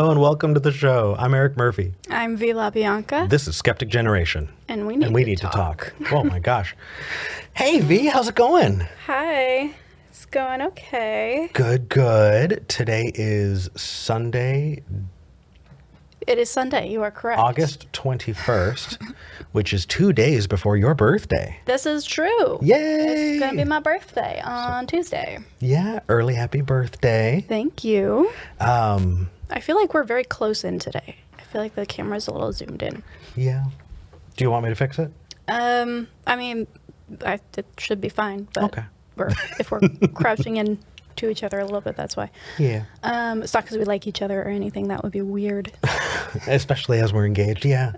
Hello and welcome to the show. I'm Eric Murphy. I'm V LaBianca. This is Skeptic Generation. And we need to talk. Oh my gosh. Hey V, how's it going? Hi. It's going okay. Good. Today is Sunday, It is Sunday, you are correct. August 21st, which is 2 days before your birthday. This is true. Yay! It's going to be my birthday on Tuesday. Yeah, early happy birthday. Thank you. I feel like we're very close in today. I feel like the camera's a little zoomed in. Yeah. Do you want me to fix it? It should be fine. But Okay. if we're crouching in to each other a little bit, that's why. Yeah. It's not because we like each other or anything. That would be weird. Especially as we're engaged, yeah.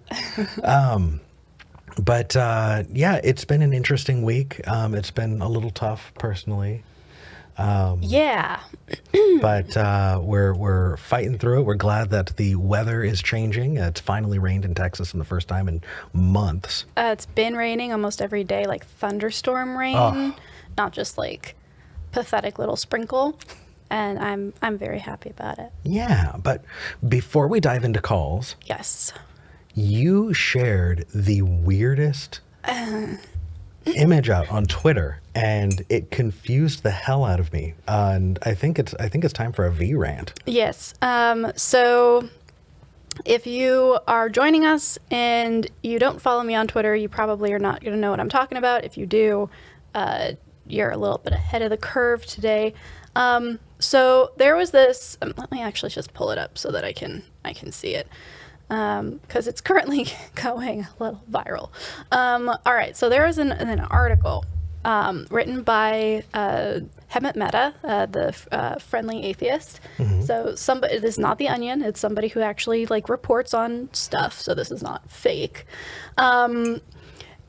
But it's been an interesting week. It's been a little tough personally. Yeah. But we're fighting through it. We're glad that the weather is changing. It's finally rained in Texas for the first time in months. It's been raining almost every day, like thunderstorm rain, not just like pathetic little sprinkle. And I'm very happy about it. Yeah, but before we dive into calls, Yes. you shared the weirdest image out on Twitter, and it confused the hell out of me. And I think it's time for a V rant. Yes. So if you are joining us and you don't follow me on Twitter, you probably are not going to know what I'm talking about. If you do, you're a little bit ahead of the curve today. So there was this, let me actually just pull it up so that I can see it. Because it's currently going a little viral. All right, so there was an article written by Hemet Mehta, the friendly atheist. Mm-hmm. So somebody, it is not The Onion. It's somebody who actually like reports on stuff. So this is not fake.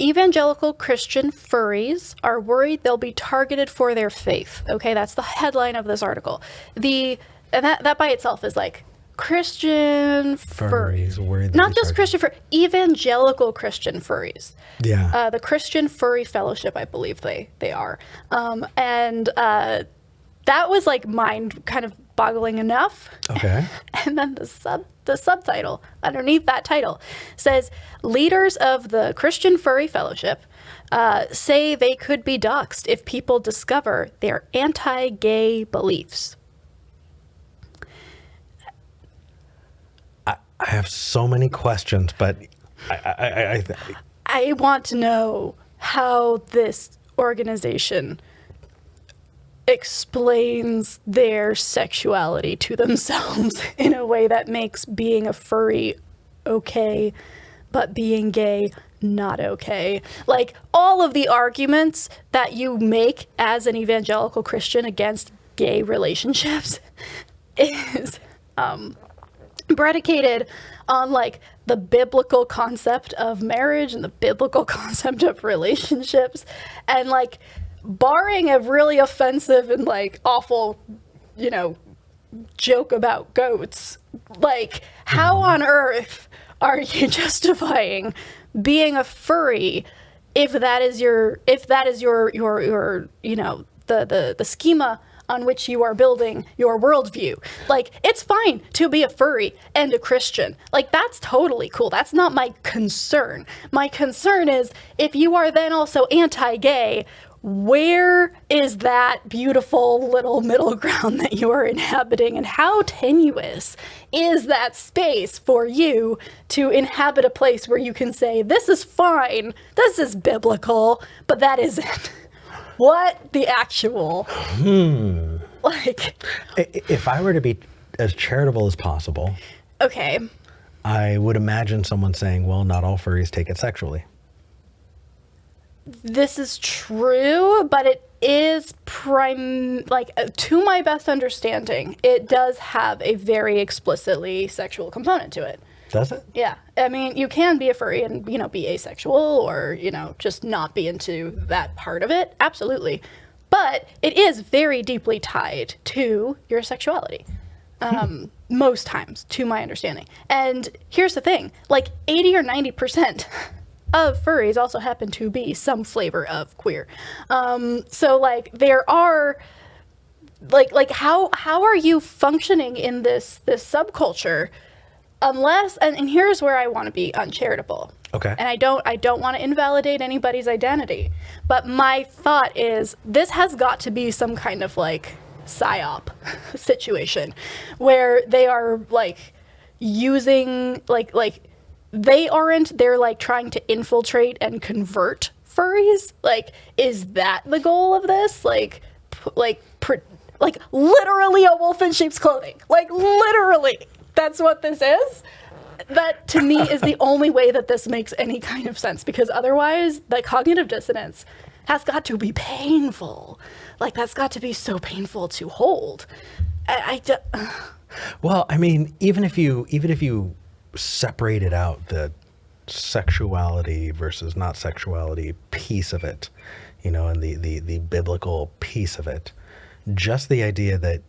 Evangelical Christian furries are worried they'll be targeted for their faith. Okay, that's the headline of this article. And that by itself is like Christian furries. Not just Christian furries, evangelical Christian furries. Yeah. The Christian Furry Fellowship, I believe they are. And that was like mind kind of boggling enough. Okay. And then the subtitle underneath that title says, leaders of the Christian Furry Fellowship say they could be doxxed if people discover their anti-gay beliefs. I have so many questions, but I want to know how this organization explains their sexuality to themselves in a way that makes being a furry okay, but being gay not okay. Like, all of the arguments that you make as an evangelical Christian against gay relationships is predicated on like the biblical concept of marriage and the biblical concept of relationships, and like barring a really offensive and like awful, joke about goats, like how on earth are you justifying being a furry if that is your the schema on which you are building your worldview? Like, it's fine to be a furry and a Christian. Like, that's totally cool. That's not my concern. My concern is if you are then also anti-gay, where is that beautiful little middle ground that you are inhabiting, and how tenuous is that space for you to inhabit a place where you can say, this is fine, this is biblical, but that isn't? What the actual? Like, if I were to be as charitable as possible, okay, I would imagine someone saying, well, not all furries take it sexually. This is true, but it is to my best understanding, it does have a very explicitly sexual component to it. Does it? Yeah. I mean, you can be a furry and, be asexual or, just not be into that part of it. Absolutely. But it is very deeply tied to your sexuality. Most times, to my understanding. And here's the thing, like 80 or 90% of furries also happen to be some flavor of queer. So like there are like how are you functioning in this subculture unless, and here's where I want to be uncharitable. Okay. And I don't want to invalidate anybody's identity, but my thought is this has got to be some kind of like psyop situation where they are like using they're like trying to infiltrate and convert furries. Like, is that the goal of this? Like literally a wolf in sheep's clothing. Like literally, that's what this is. That to me is the only way that this makes any kind of sense, because otherwise the cognitive dissonance has got to be painful. Like, that's got to be so painful to hold. Well, I mean, even if you separated out the sexuality versus not sexuality piece of it, you know, and the biblical piece of it, just the idea that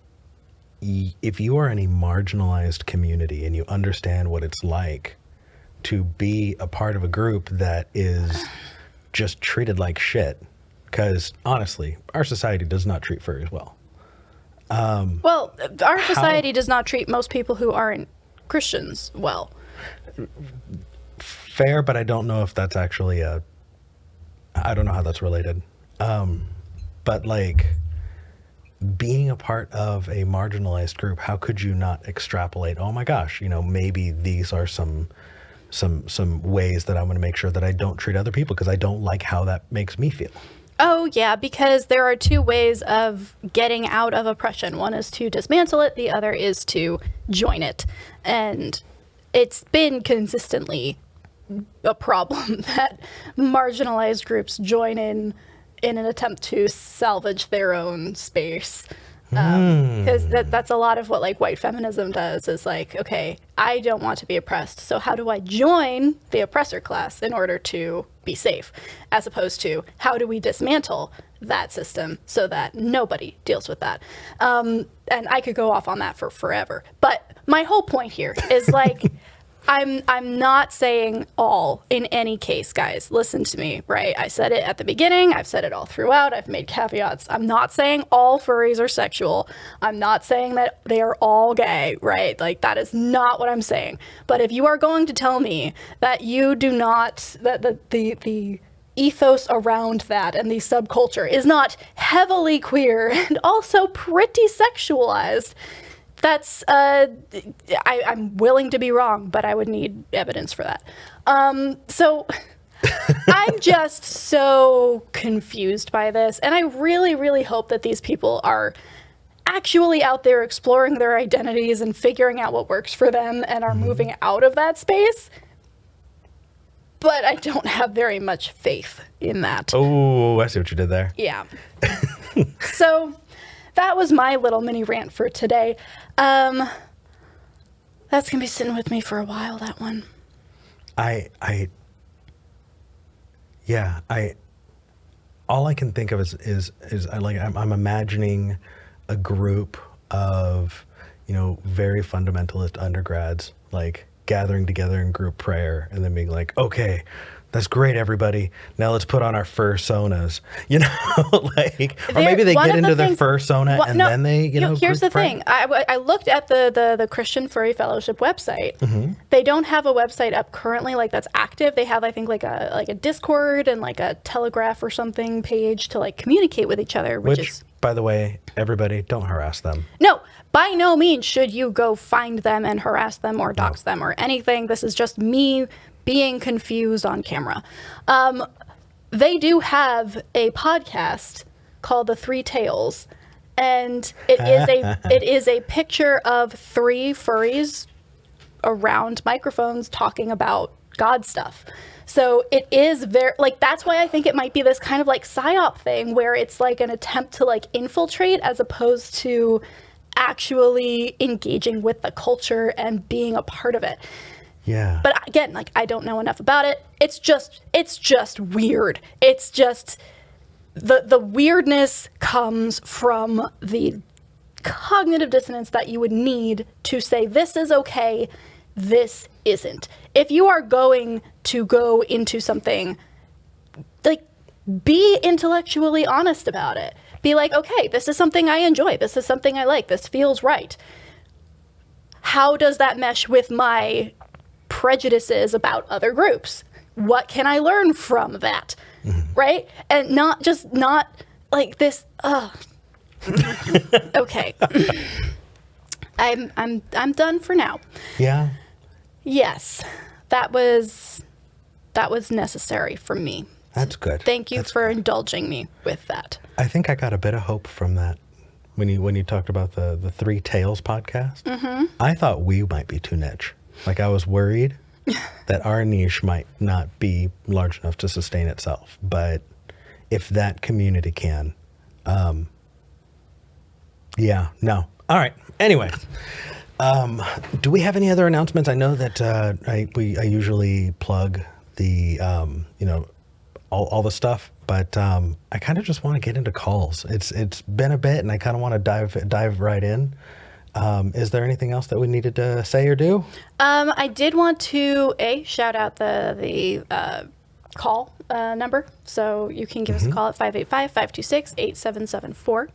if you are in a marginalized community and you understand what it's like to be a part of a group that is just treated like shit, because honestly, our society does not treat furries well. Well, our society does not treat most people who aren't Christians well. Fair, but I don't know if that's actually I don't know how that's related. But like, being a part of a marginalized group, how could you not extrapolate, oh my gosh, you know, maybe these are some ways that I'm going to make sure that I don't treat other people because I don't like how that makes me feel. Oh, yeah, because there are two ways of getting out of oppression. One is to dismantle it. The other is to join it. And it's been consistently a problem that marginalized groups join in an attempt to salvage their own space. Because that's a lot of what like white feminism does, is like, okay, I don't want to be oppressed, so how do I join the oppressor class in order to be safe, as opposed to how do we dismantle that system so that nobody deals with that. And I could go off on that for forever, but my whole point here is like, I'm not saying all in any case, guys. Listen to me, right? I said it at the beginning. I've said it all throughout. I've made caveats. I'm not saying all furries are sexual. I'm not saying that they are all gay, right? Like, that is not what I'm saying. But if you are going to tell me that you do not, that the ethos around that and the subculture is not heavily queer and also pretty sexualized, that's I'm willing to be wrong, but I would need evidence for that. So I'm just so confused by this, and I really, really hope that these people are actually out there exploring their identities and figuring out what works for them and are moving out of that space. But I don't have very much faith in that. Oh, I see what you did there. Yeah. So that was my little mini rant for today. That's gonna be sitting with me for a while, that one. All I can think of is I'm imagining a group of, you know, very fundamentalist undergrads, like gathering together in group prayer and then being like, okay, that's great, everybody. Now let's put on our fursonas, you know, like, or maybe they get into their fursona and then they, you know. Here's the thing. I looked at the Christian Furry Fellowship website. Mm-hmm. They don't have a website up currently, like that's active. They have, I think, like a Discord and like a Telegraph or something page to like communicate with each other, which is, by the way, everybody, don't harass them. No, by no means should you go find them and harass them or dox them or anything. This is just me being confused on camera. They do have a podcast called The Three Tales, and it is a picture of three furries around microphones talking about God stuff. So it is very, like, that's why I think it might be this kind of like psyop thing where it's like an attempt to like infiltrate as opposed to actually engaging with the culture and being a part of it. Yeah. But again, like, I don't know enough about it. It's just weird. It's just the weirdness comes from the cognitive dissonance that you would need to say this is okay, this isn't. If you are going to go into something, like, be intellectually honest about it. Be like, okay, this is something I enjoy. This is something I like. This feels right. How does that mesh with my prejudices about other groups? What can I learn from that? Right? And not like this, okay. I'm done for now. Yeah. Yes. That was necessary for me. That's good. Thank you for indulging me with that. I think I got a bit of hope from that when you talked about the Three Tails podcast. I thought we might be too niche. Like I was worried that our niche might not be large enough to sustain itself. But if that community can, yeah, no. All right. Anyway, do we have any other announcements? I know that I usually plug the all the stuff, but I kind of just want to get into calls. It's been a bit, and I kind of want to dive right in. Is there anything else that we needed to say or do? I did want to shout out the call number, so you can give us a call at 585-526-8774.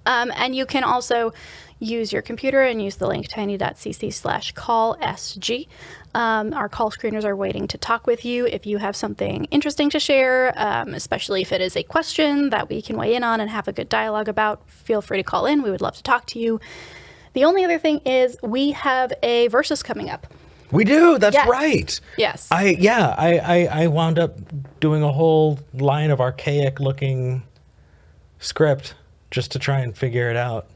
And you can also use your computer and use the link tiny.cc/callsg. Our call screeners are waiting to talk with you if you have something interesting to share, especially if it is a question that we can weigh in on and have a good dialogue about. Feel free to call in. We would love to talk to you. The only other thing is we have a Versus coming up. We do. That's Yes. right. Yes. I wound up doing a whole line of archaic looking script just to try and figure it out.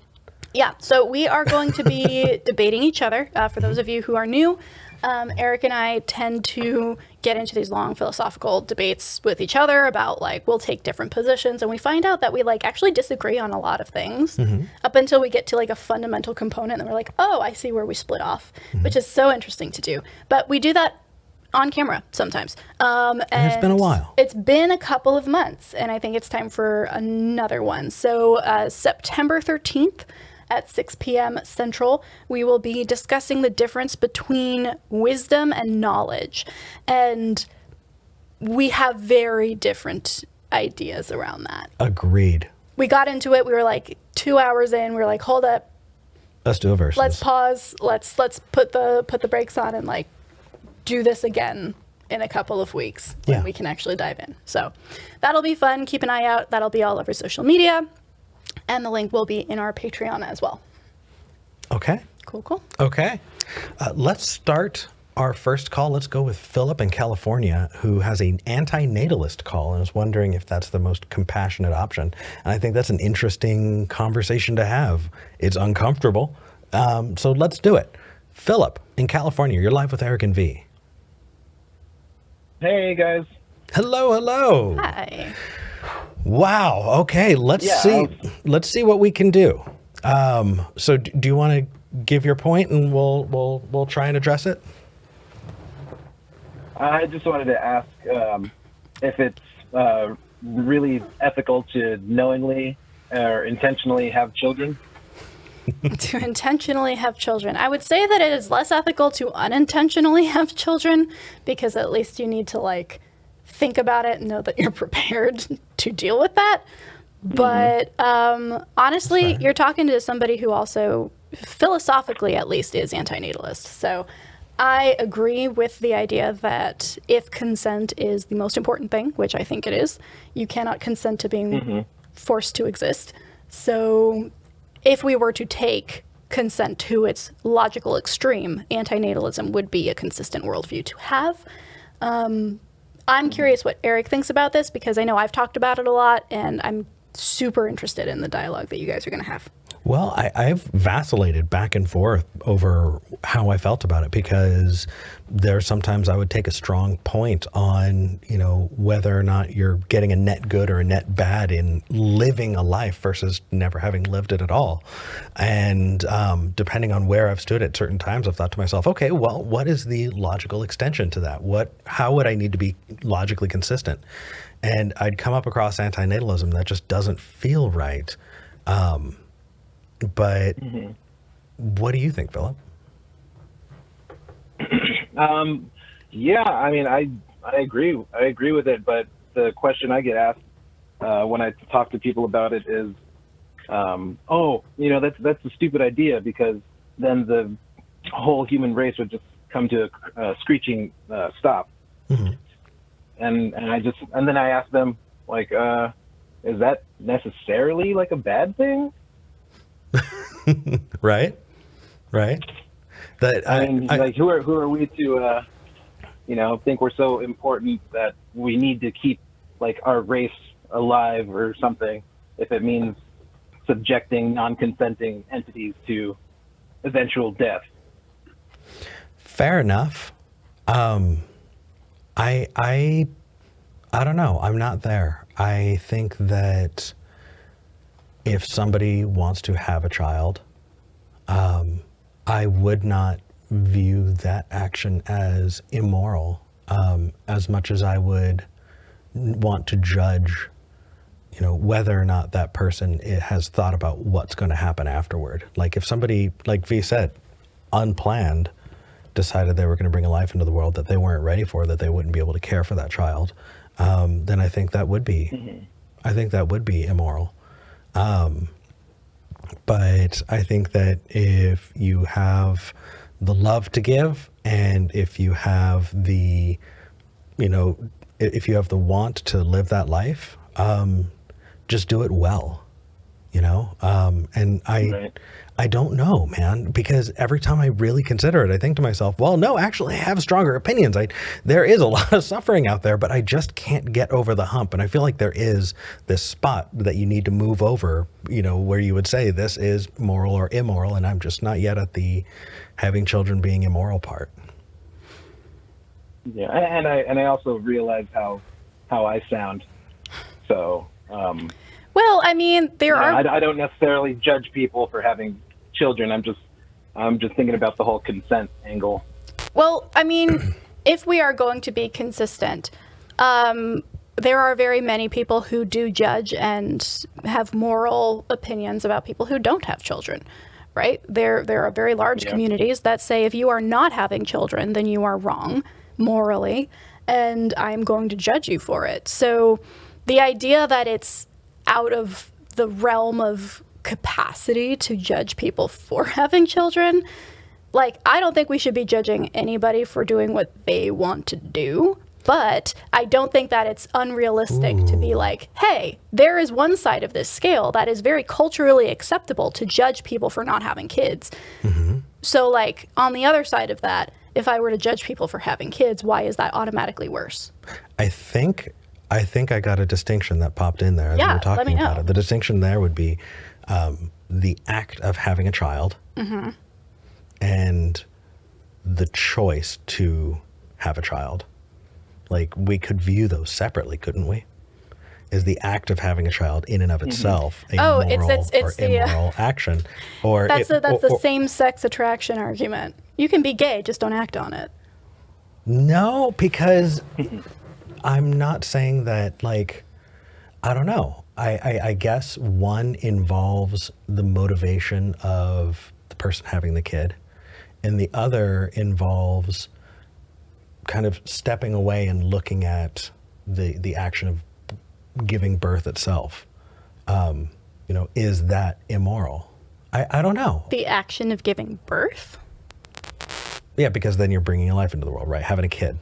Yeah, so we are going to be debating each other. For those of you who are new, Eric and I tend to get into these long philosophical debates with each other about, like, we'll take different positions, and we find out that we, like, actually disagree on a lot of things up until we get to, like, a fundamental component, and we're like, oh, I see where we split off, which is so interesting to do. But we do that on camera sometimes. And it's been a while. It's been a couple of months, and I think it's time for another one. So September 13th at 6 p.m. Central, we will be discussing the difference between wisdom and knowledge. And we have very different ideas around that. Agreed. We got into it, we were like 2 hours in, we were like, hold up, Let's do a Versus. let's pause, let's put the brakes on and, like, do this again in a couple of weeks when we can actually dive in. So that'll be fun. Keep an eye out. That'll be all over social media. And the link will be in our Patreon as well. Okay. Cool. Okay. Let's start our first call. Let's go with Phillip in California, who has an anti-natalist call and is wondering if that's the most compassionate option. And I think that's an interesting conversation to have. It's uncomfortable. So let's do it. Phillip in California, you're live with Eric and V. Hey guys. Hello. Hi. Wow. Okay. Let's see what we can do. So do you want to give your point and we'll try and address it? I just wanted to ask if it's really ethical to knowingly or intentionally have children. To intentionally have children. I would say that it is less ethical to unintentionally have children, because at least you need to, like, think about it and know that you're prepared to deal with that. But honestly, you're talking to somebody who also, philosophically at least, is anti-natalist. So I agree with the idea that if consent is the most important thing, which I think it is, you cannot consent to being forced to exist. So if we were to take consent to its logical extreme, anti-natalism would be a consistent worldview to have. I'm curious what Eric thinks about this, because I know I've talked about it a lot, and I'm super interested in the dialogue that you guys are going to have. Well, I've vacillated back and forth over how I felt about it, because there sometimes I would take a strong point on, whether or not you're getting a net good or a net bad in living a life versus never having lived it at all. And depending on where I've stood at certain times, I've thought to myself, okay, well, what is the logical extension to that? How would I need to be logically consistent? And I'd come up across anti-natalism that just doesn't feel right. But what do you think, Phillip? Yeah, I mean, I agree. I agree with it. But the question I get asked when I talk to people about it is, oh, that's a stupid idea, because then the whole human race would just come to a screeching stop. Mm-hmm. And then I ask them, like, is that necessarily like a bad thing? Right. That I mean, like, who are we to, think we're so important that we need to keep like our race alive or something, if it means subjecting non-consenting entities to eventual death. Fair enough. I don't know. I'm not there. I think that if somebody wants to have a child, I would not view that action as immoral, as much as I would want to judge, whether or not that person has thought about what's going to happen afterward. Like if somebody, like V said, unplanned, decided they were going to bring a life into the world that they weren't ready for, that they wouldn't be able to care for that child, then I think that would be, immoral. But I think that if you have the love to give, and if you have the, if you have the want to live that life, just do it well, and I don't know, man, because every time I really consider it, I think to myself, well, no, actually I have stronger opinions. There is a lot of suffering out there, but I just can't get over the hump. And I feel like there is this spot that you need to move over, where you would say this is moral or immoral. And I'm just not yet at the having children being immoral part. Yeah. And I also realize how I sound. So, well, I mean, I don't necessarily judge people for having children. I'm just thinking about the whole consent angle. Well, I mean, if we are going to be consistent, there are very many people who do judge and have moral opinions about people who don't have children, right? There are very large communities that say if you are not having children, then you are wrong morally, and I'm going to judge you for it. So the idea that it's out of the realm of capacity to judge people for having children, like, I don't think we should be judging anybody for doing what they want to do, but I don't think that it's unrealistic to be like, hey, there is one side of this scale that is very culturally acceptable to judge people for not having kids. Mm-hmm. So, like, on the other side of that, if I were to judge people for having kids, why is that automatically worse? I think I got a distinction that popped in there as we were talking about it. The distinction there would be the act of having a child, mm-hmm. and the choice to have a child. Like, we could view those separately, couldn't we? Is the act of having a child in and of itself a moral or immoral action? Or that's the same-sex attraction argument. You can be gay, just don't act on it. No, because I'm not saying that, like, I don't know. I guess one involves the motivation of the person having the kid, and the other involves kind of stepping away and looking at the action of giving birth itself. Is that immoral? I don't know. The action of giving birth? Yeah, because then you're bringing a life into the world, right? Having a kid.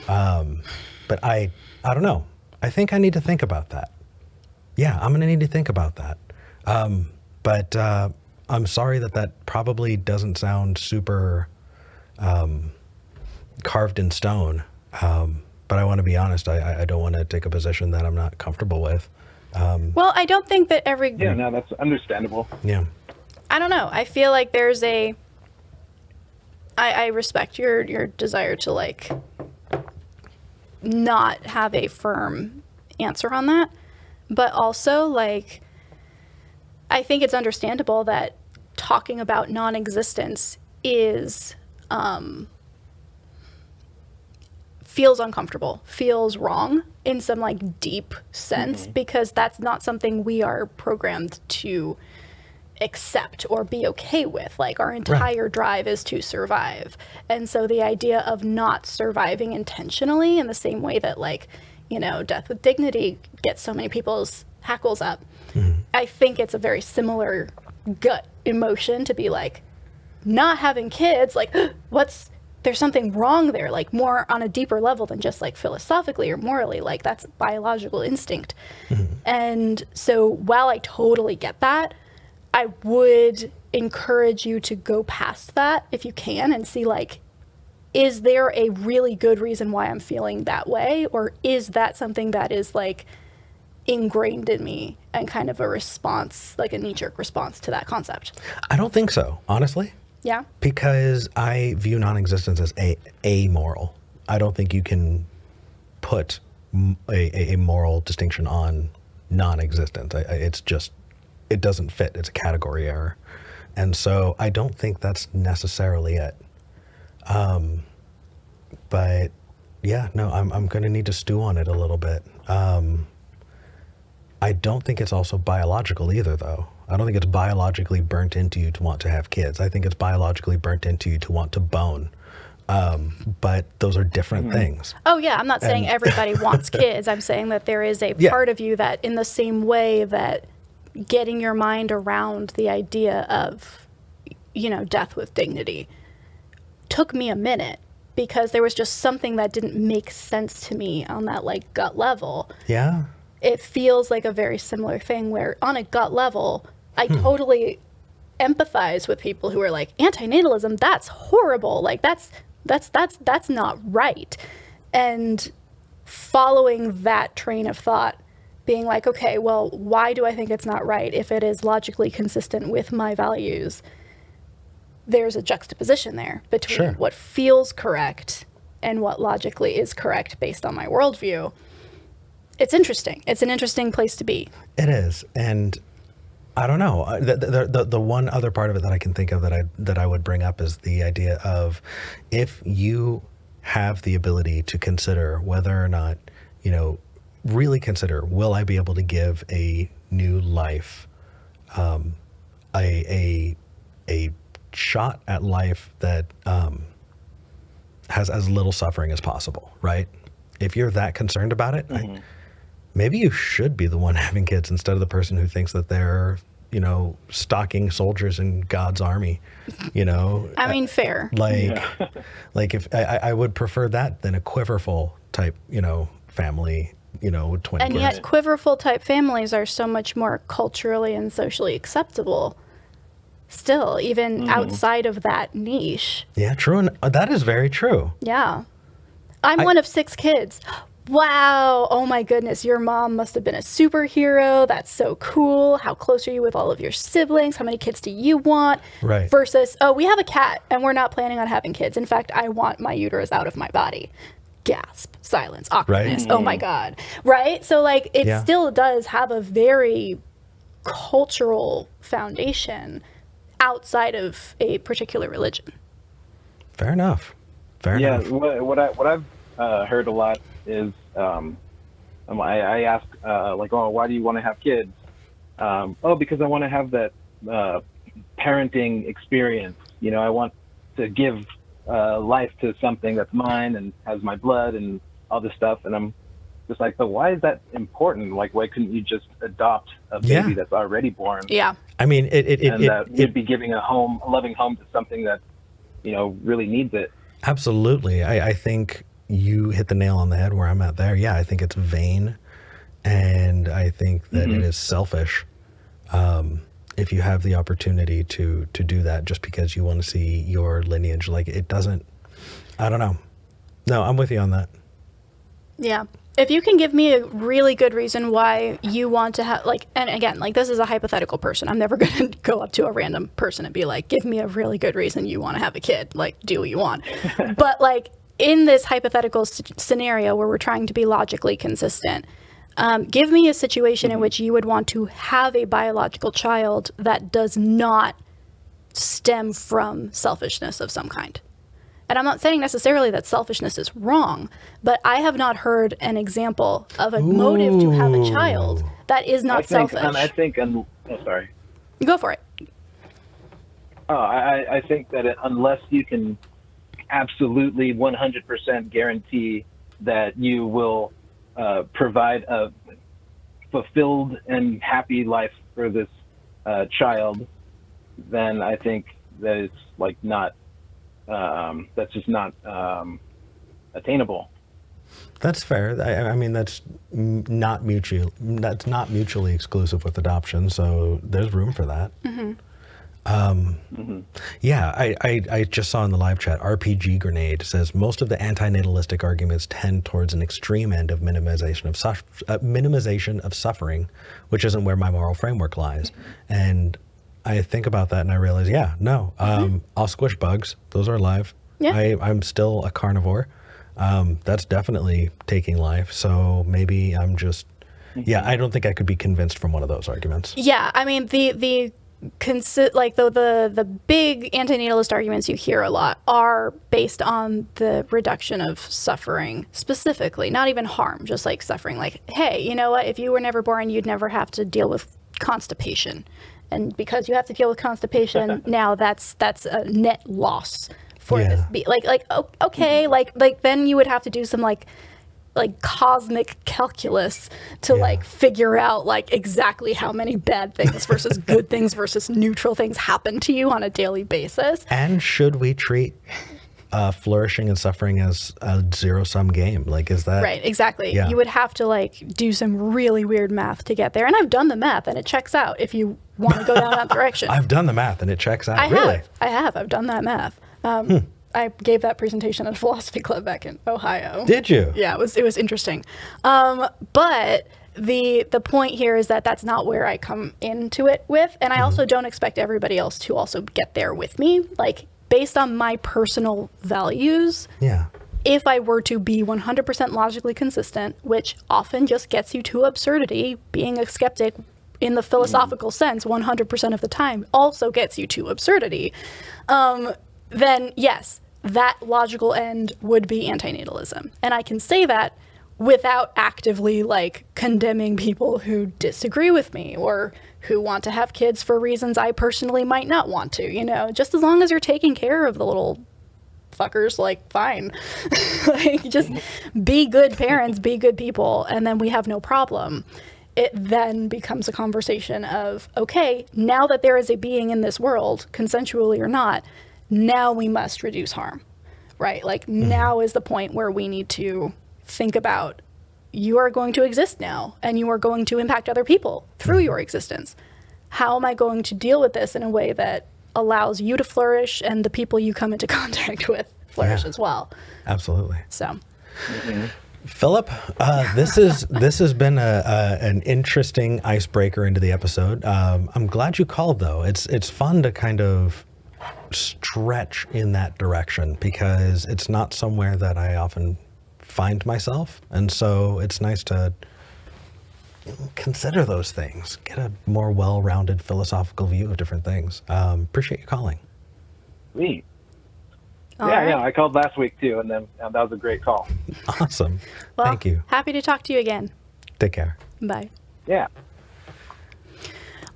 But I don't know. I think I need to think about that. Yeah, I'm going to need to think about that. But I'm sorry that probably doesn't sound super carved in stone. But I want to be honest. I don't want to take a position that I'm not comfortable with. Well, I don't think that every... Yeah, no, that's understandable. Yeah. I don't know. I feel like there's a... I respect your desire to, like, not have a firm answer on that. But also, like, I think it's understandable that talking about non-existence is... feels uncomfortable, feels wrong in some, like, deep sense, mm-hmm. because that's not something we are programmed to accept or be okay with. Like, our entire drive is to survive. And so the idea of not surviving intentionally in the same way that, like, Death with Dignity gets so many people's hackles up. Mm-hmm. I think it's a very similar gut emotion to be like, not having kids, like, there's something wrong there, like more on a deeper level than just like philosophically or morally, like that's biological instinct. Mm-hmm. And so while I totally get that, I would encourage you to go past that if you can and see like, is there a really good reason why I'm feeling that way? Or is that something that is like ingrained in me and kind of a response, like a knee-jerk response to that concept? I don't think so, honestly. Yeah. Because I view non-existence as amoral. I don't think you can put a moral distinction on non-existence. It's just, it doesn't fit. It's a category error. And so I don't think that's necessarily it. But yeah, no, I'm going to need to stew on it a little bit. I don't think it's also biological either, though. I don't think it's biologically burnt into you to want to have kids. I think it's biologically burnt into you to want to bone. But those are different things. Oh, yeah. I'm not saying everybody wants kids. I'm saying that there is a part of you that, in the same way that getting your mind around the idea of, death with dignity took me a minute, because there was just something that didn't make sense to me on that like gut level. Yeah. It feels like a very similar thing where on a gut level, I totally empathize with people who are like, anti-natalism, that's horrible. Like that's not right. And following that train of thought, being like, okay, well, why do I think it's not right if it is logically consistent with my values? There's a juxtaposition there between what feels correct and what logically is correct based on my worldview. It's interesting. It's an interesting place to be. It is. And I don't know. The one other part of it that I can think of that I would bring up is the idea of, if you have the ability to consider whether or not, really consider, will I be able to give a new life a shot at life that has as little suffering as possible, right? If you're that concerned about it, maybe you should be the one having kids instead of the person who thinks that they're, stalking soldiers in God's army, I mean, fair. Like if I would prefer that than a quiverful type, family, with 20 and kids. yet quiverful type families are so much more culturally and socially acceptable still, even outside of that niche. Yeah, true. And that is very true. Yeah. I'm one of 6 kids. Wow. Oh my goodness. Your mom must have been a superhero. That's so cool. How close are you with all of your siblings? How many kids do you want? Right. Versus, oh, we have a cat and we're not planning on having kids. In fact, I want my uterus out of my body. Gasp. Silence. Awkwardness. Right. Oh my God. Right? So like it still does have a very cultural foundation outside of a particular religion. Fair enough. Fair enough. Yeah, what I've heard a lot is I ask like, oh, why do you want to have kids? Oh, because I want to have that parenting experience. I want to give life to something that's mine and has my blood and all this stuff. And I'm just like, but why is that important? Like, why couldn't you just adopt a baby that's already born? Yeah. I mean, you'd be giving a loving home to something that, really needs it. Absolutely. I think you hit the nail on the head where I'm at there. Yeah, I think it's vain. And I think that it is selfish if you have the opportunity to do that just because you want to see your lineage. Like, it doesn't, I don't know. No, I'm with you on that. Yeah. If you can give me a really good reason why you want to have, like, and again, like, this is a hypothetical person. I'm never going to go up to a random person and be like, give me a really good reason you want to have a kid. Like, do what you want. But, like, in this hypothetical scenario where we're trying to be logically consistent, give me a situation in which you would want to have a biological child that does not stem from selfishness of some kind. And I'm not saying necessarily that selfishness is wrong, but I have not heard an example of a motive to have a child that is not selfish. Sorry. Go for it. Oh, I think that unless you can absolutely 100% guarantee that you will provide a fulfilled and happy life for this child, then I think that it's like not, that's just not attainable. That's fair. I mean, that's not mutually exclusive with adoption, so there's room for that. Yeah, I just saw in the live chat, RPG Grenade says most of the anti-natalistic arguments tend towards an extreme end of minimization of suffering, which isn't where my moral framework lies. And I think about that and I realize, I'll squish bugs. Those are alive. Yeah. I'm still a carnivore. That's definitely taking life. So maybe I'm just, I don't think I could be convinced from one of those arguments. Yeah, I mean, the big antinatalist arguments you hear a lot are based on the reduction of suffering, specifically, not even harm, just like suffering. Like, hey, you know what? If you were never born, you'd never have to deal with constipation, and because you have to deal with constipation, now that's a net loss for this. Okay, like then you would have to do some like cosmic calculus to figure out exactly how many bad things versus good things versus neutral things happen to you on a daily basis. And should we treat flourishing and suffering as a zero-sum game? Is that right? Exactly. Yeah. You would have to do some really weird math to get there. And I've done the math, and it checks out if you want to go down that direction. I've done the math, and it checks out. I have. I've done that math. I gave that presentation at a philosophy club back in Ohio. Did you? Yeah, it was interesting. But the point here is that that's not where I come into it with, and I also don't expect everybody else to also get there with me. Based on my personal values, if I were to be 100% logically consistent, which often just gets you to absurdity, being a skeptic in the philosophical sense 100% of the time also gets you to absurdity, then yes, that logical end would be antinatalism. And I can say that without actively condemning people who disagree with me or who want to have kids for reasons I personally might not want to, just as long as you're taking care of the little fuckers, fine. Just be good parents, be good people, and then we have no problem. It then becomes a conversation of, okay, now that there is a being in this world, consensually or not, now we must reduce harm, right? Now is the point where we need to think about, you are going to exist now, and you are going to impact other people through your existence. How am I going to deal with this in a way that allows you to flourish and the people you come into contact with flourish as well? Absolutely. So. Phillip, this has been an interesting icebreaker into the episode. I'm glad you called, though. It's fun to kind of stretch in that direction because it's not somewhere that I often find myself, and so it's nice to consider those things, get a more well-rounded philosophical view of different things. Appreciate you calling. Sweet. Right. Yeah, I called last week too, and then that was a great call. Awesome. Well, thank you. Happy to talk to you again. Take care. Bye. Yeah.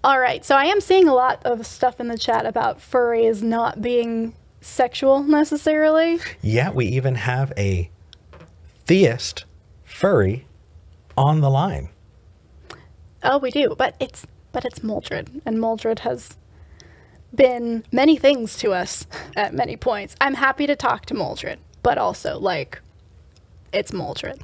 All right, so I am seeing a lot of stuff in the chat about furries not being sexual necessarily. Yeah, we even have a theist furry on the line. Oh, we do, but it's Moldred, and Moldred has been many things to us at many points. I'm happy to talk to Moldred, but also it's Moldred.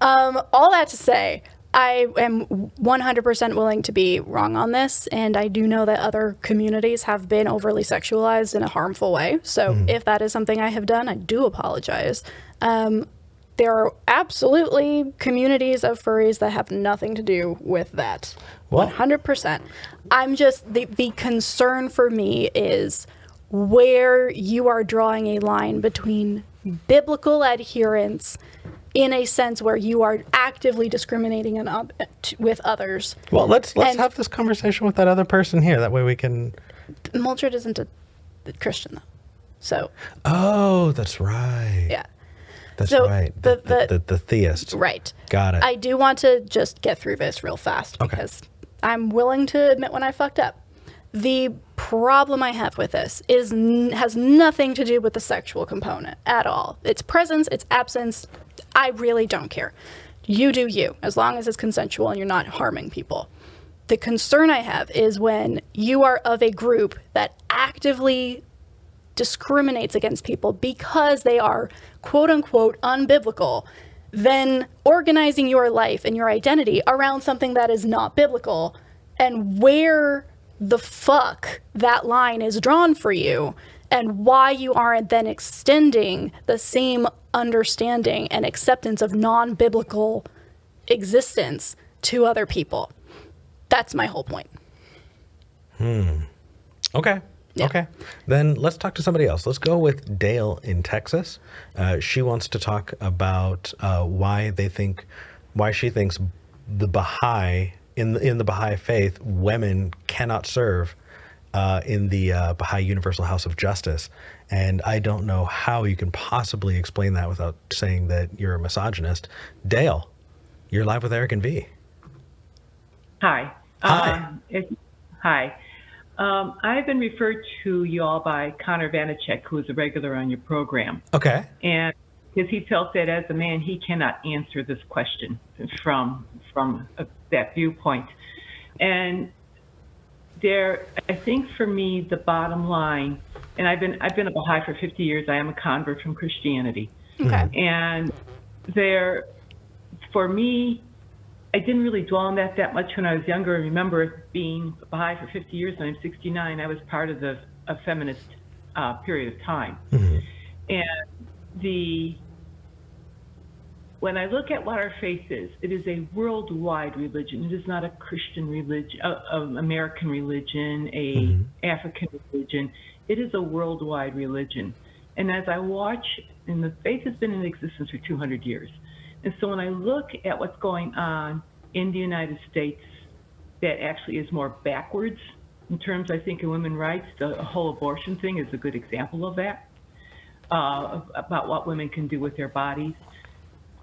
All that to say, I am 100% willing to be wrong on this, and I do know that other communities have been overly sexualized in a harmful way. So if that is something I have done, I do apologize. There are absolutely communities of furries that have nothing to do with that. Well, 100%. I'm just, the concern for me is where you are drawing a line between biblical adherence in a sense where you are actively discriminating with others. Well, let's have this conversation with that other person here. That way we can... Moldred isn't a Christian, though. So... Oh, that's right. Yeah. That's so right. The theist. Right. Got it. I do want to just get through this real fast because I'm willing to admit when I fucked up. The problem I have with this has nothing to do with the sexual component at all. Its presence, its absence, I really don't care. You do you, as long as it's consensual and you're not harming people. The concern I have is when you are of a group that actively discriminates against people because they are quote unquote unbiblical, then organizing your life and your identity around something that is not biblical, and where the fuck that line is drawn for you and why you aren't then extending the same understanding and acceptance of non-biblical existence to other people. That's my whole point. Okay. Yeah. Okay. Then let's talk to somebody else. Let's go with Dale in Texas. She wants to talk about why she thinks the Baha'i, in the Baha'i faith, women cannot serve in the Baha'i Universal House of Justice. And I don't know how you can possibly explain that without saying that you're a misogynist. Dale, you're live with Eric and V. Hi. Hi. Hi. I've been referred to you all by Connor Vanacek, who is a regular on your program. Okay. And because he felt that as a man, he cannot answer this question from that viewpoint. And I think for me, the bottom line, and I've been a Baha'i for 50 years. I am a convert from Christianity. Okay. And for me, I didn't really dwell on that much when I was younger. I remember being a Baha'i for 50 years, and I'm 69. I was part of a feminist period of time. Mm-hmm. And when I look at what our faith is, it is a worldwide religion. It is not a Christian religion, American religion, African religion. It is a worldwide religion. And as I watch, and the faith has been in existence for 200 years. And so when I look at what's going on in the United States, that actually is more backwards in terms, I think, of women's rights. The whole abortion thing is a good example of that, about what women can do with their bodies.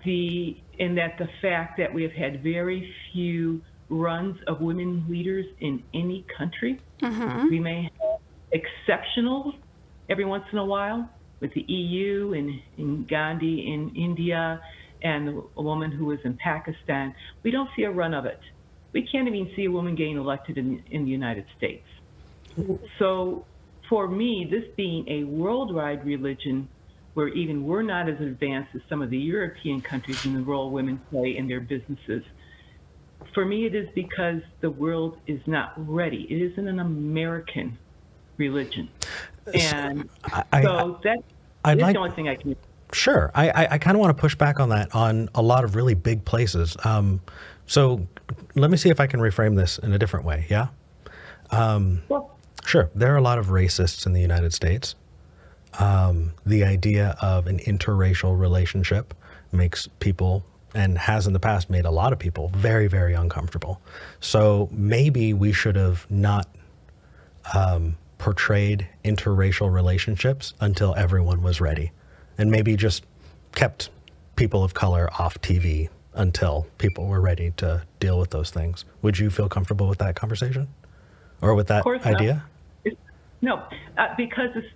And that the fact that we have had very few runs of women leaders in any country. Mm-hmm. We may have exceptional every once in a while with the EU and in Gandhi in India and a woman who was in Pakistan. We don't see a run of it. We can't even see a woman getting elected in the United States. So for me, this being a worldwide religion where even we're not as advanced as some of the European countries in the role women play in their businesses, for me it is because the world is not ready. It isn't an American religion. And so that's the only thing I can. Sure. I kind of want to push back on that on a lot of really big places. So let me see if I can reframe this in a different way. Yeah? Sure. There are a lot of racists in the United States. The idea of an interracial relationship makes people, and has in the past made a lot of people, very, very uncomfortable. So maybe we should have not portrayed interracial relationships until everyone was ready. And maybe just kept people of color off TV until people were ready to deal with those things. Would you feel comfortable with that conversation? Or with that idea? No, because it's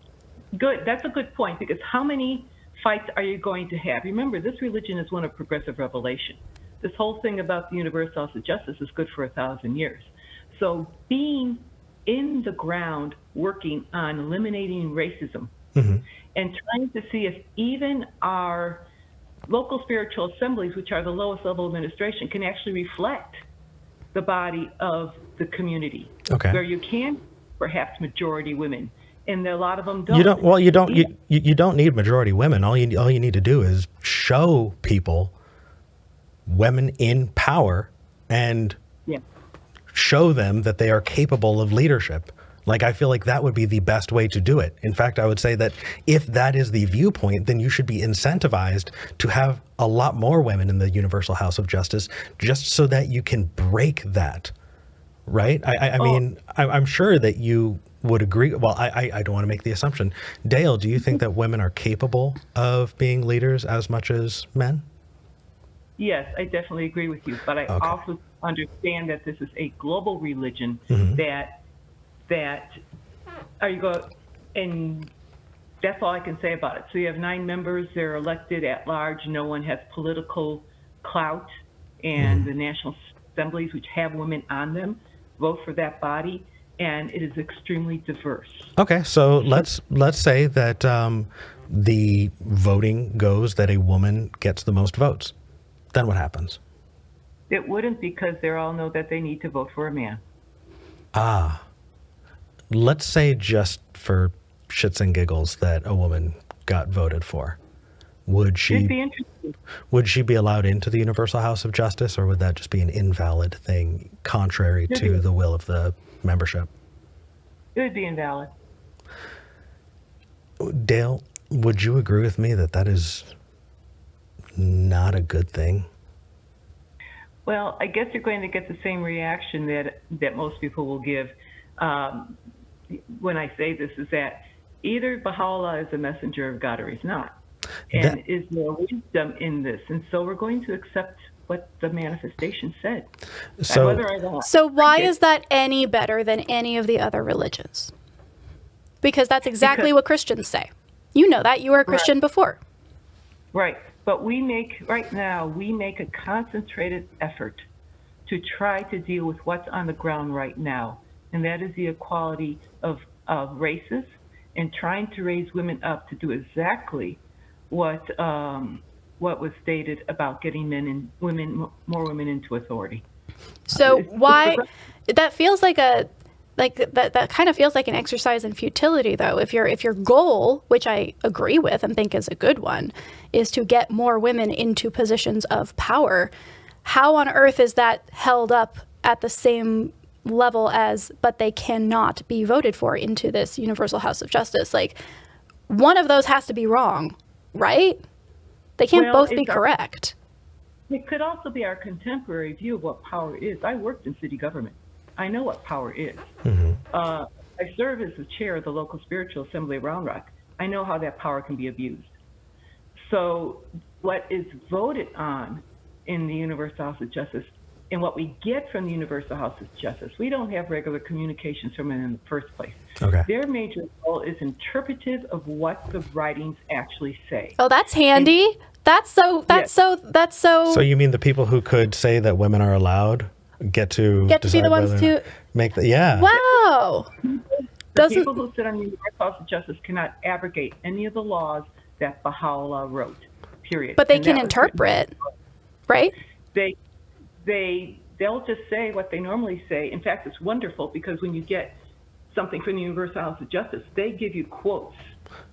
good. That's a good point, because how many fights are you going to have? Remember, this religion is one of progressive revelation. This whole thing about the Universal House of Justice is good for 1,000 years. So being in the ground working on eliminating racism, Mm-hmm. and trying to see if even our local spiritual assemblies, which are the lowest level administration, can actually reflect the body of the community. Okay. Where you can perhaps majority women, and a lot of them don't. You don't need majority women. All you need to do is show people women in power and show them that they are capable of leadership. Like, I feel like that would be the best way to do it. In fact, I would say that if that is the viewpoint, then you should be incentivized to have a lot more women in the Universal House of Justice, just so that you can break that, right? I mean, I'm sure that you would agree. Well, I don't want to make the assumption. Dale, do you think that women are capable of being leaders as much as men? Yes, I definitely agree with you. But I also understand that this is a global religion, Mm-hmm. and that's all I can say about it. So you have 9 members, they're elected at large, no one has political clout and the national assemblies, which have women on them, vote for that body, and it is extremely diverse. Okay, so let's say that the voting goes that a woman gets the most votes. Then what happens? It wouldn't, because they all know that they need to vote for a man. Let's say, just for shits and giggles, that a woman got voted for. Would It'd be she interesting. would she be allowed into the Universal House of Justice, or would that just be an invalid thing, contrary to the will of the membership? It would be invalid. Dale, would you agree with me that that is not a good thing? Well, I guess you're going to get the same reaction that most people will give when I say this, is that either Baha'u'llah is a messenger of God or he's not. And is there wisdom in this? And so we're going to accept what the manifestation said. So, Whether I want. So why is that any better than any of the other religions? Because that's exactly what Christians say. You know that. You were a Christian before. Right. But right now, we make a concentrated effort to try to deal with what's on the ground right now. And that is the equality of races, and trying to raise women up to do exactly what was stated about getting more women into authority. So why that feels like that kind of feels like an exercise in futility, though. If your goal, which I agree with and think is a good one, is to get more women into positions of power, how on earth is that held up at the same level as, but they cannot be voted for into this Universal House of Justice? Like, one of those has to be wrong, right? They can't both be correct. It could also be our contemporary view of what power is. I worked in city government. I know what power is. I serve as the chair of the local spiritual assembly of Round Rock. I know how that power can be abused. So what is voted on in the Universal House of Justice, and what we get from the Universal House of Justice, we don't have regular communications from it in the first place. okay. Their major role is interpretive of what the writings actually say. Oh, that's handy. So So you mean the people who could say that women are allowed get to be the ones to make the Wow. The people who sit on the Universal House of Justice cannot abrogate any of the laws that Baha'u'llah wrote, period. But they And can that was interpret, right? They'll just say what they normally say. In fact, it's wonderful, because when you get something from the Universal House of Justice, they give you quotes.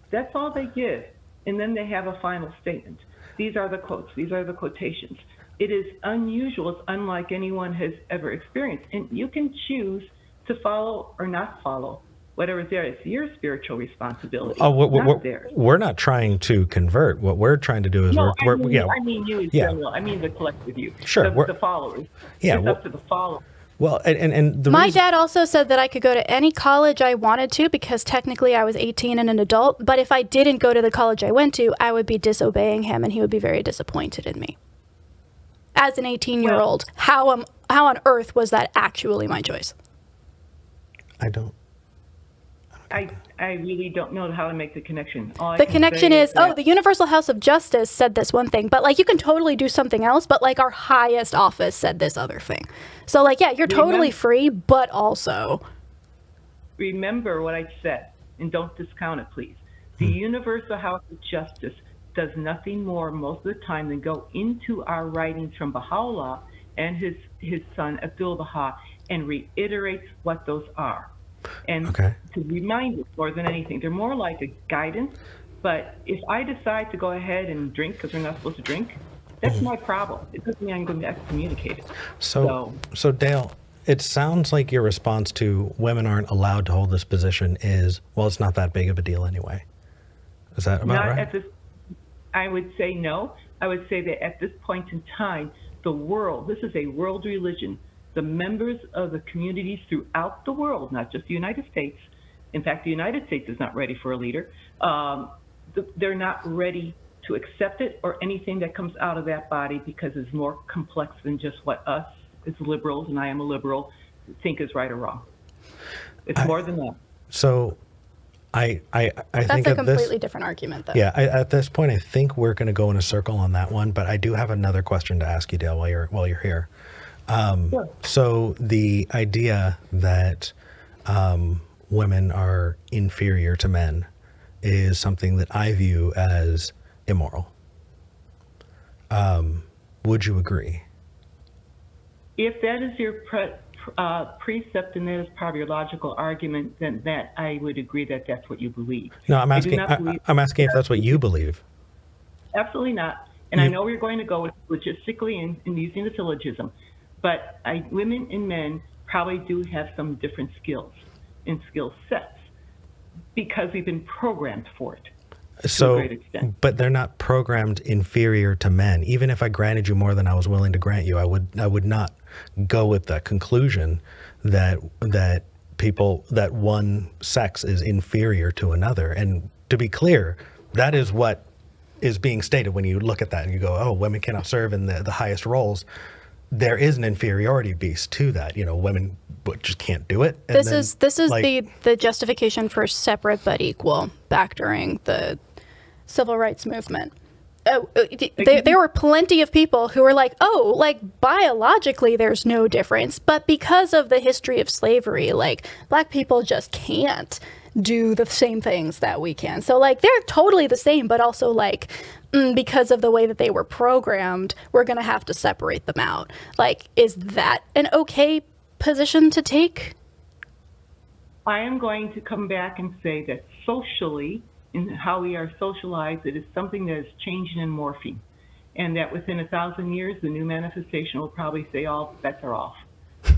That's all they give. And then they have a final statement. These are the quotes. These are the quotations. It is unusual. It's unlike anyone has ever experienced. And you can choose to follow or not follow whatever is there. It's your spiritual responsibility, not theirs. We're not trying to convert. What we're trying to do is I mean you in general. I mean the collective you. Sure. The followers. Yeah, It's up to the followers. Well, and the My reason, dad also said that I could go to any college I wanted to, because technically I was 18 and an adult. But if I didn't go to the college I went to, I would be disobeying him, and he would be very disappointed in me. As an 18-year-old, how on earth was that actually my choice? I really don't know how to make the connection. The connection is, the Universal House of Justice said this one thing, but like you can totally do something else, but like our highest office said this other thing. So like, yeah, you're totally free, but also. Remember what I said, and don't discount it, please. The Universal House of Justice does nothing more most of the time than go into our writings from Baha'u'llah and his son Abdul Baha and reiterates what those are. And to remind us more than anything, they're more like a guidance. But if I decide to go ahead and drink because we're not supposed to drink, that's my problem. It doesn't mean I'm going to be excommunicated. So Dale, it sounds like your response to women aren't allowed to hold this position is, well, it's not that big of a deal anyway. Is that about right? At this, I would say no. I would say that at this point in time, the world, this is a world religion. The members of the communities throughout the world, not just the United States. In fact, the United States is not ready for a leader. They're not ready to accept it or anything that comes out of that body, because it's more complex than just what us as liberals, and I am a liberal, think is right or wrong. It's more than that. So I That's think a at completely this, different argument, though. yeah, at this point, I think we're going to go in a circle on that one. But I do have another question to ask you, Dale, while you're here. Sure. So the idea that women are inferior to men is something that I view as immoral. Would you agree? If that is your precept and that is part of your logical argument, then that I would agree that that's what you believe. No, I'm I do asking. not believe I'm asking if that's what you believe. Absolutely not. And I know where you're going to go with logistically in using the syllogism, but women and men probably do have some different skills and skill sets because we've been programmed for it. To a great extent. But they're not programmed inferior to men. Even if I granted you more than I was willing to grant you, I would not go with the conclusion that one sex is inferior to another. And to be clear, that is what is being stated when you look at that and you go, oh, women cannot serve in the highest roles. There is an inferiority beast to that. Women just can't do it. And This is the justification for separate but equal back during the civil rights movement. There were plenty of people who were like, oh, like biologically there's no difference, but because of the history of slavery, like black people just can't do the same things that we can. So like they're totally the same, but also like because of the way that they were programmed, we're going to have to separate them out. Like, is that an okay position to take? I am going to come back and say that socially, in how we are socialized, it is something that is changing and morphing. And that within 1,000 years, the new manifestation will probably say all bets are off.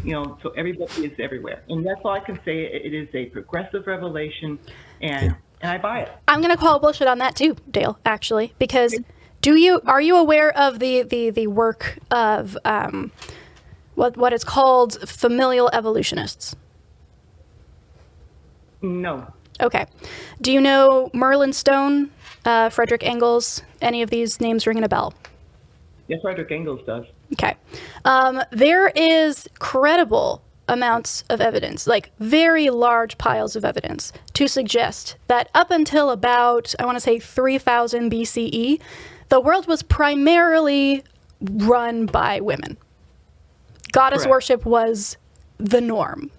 So everybody is everywhere. And that's all I can say. It is a progressive revelation, and I buy it. I'm going to call bullshit on that too, Dale, actually, because are you aware of the work of what is called familial evolutionists? No. Okay. Do you know Merlin Stone, Frederick Engels? Any of these names ringing a bell? Yes, Frederick Engels does. Okay. There is credible amounts of evidence, like very large piles of evidence, to suggest that up until about, I want to say 3000 BCE, the world was primarily run by women. Goddess worship was the norm.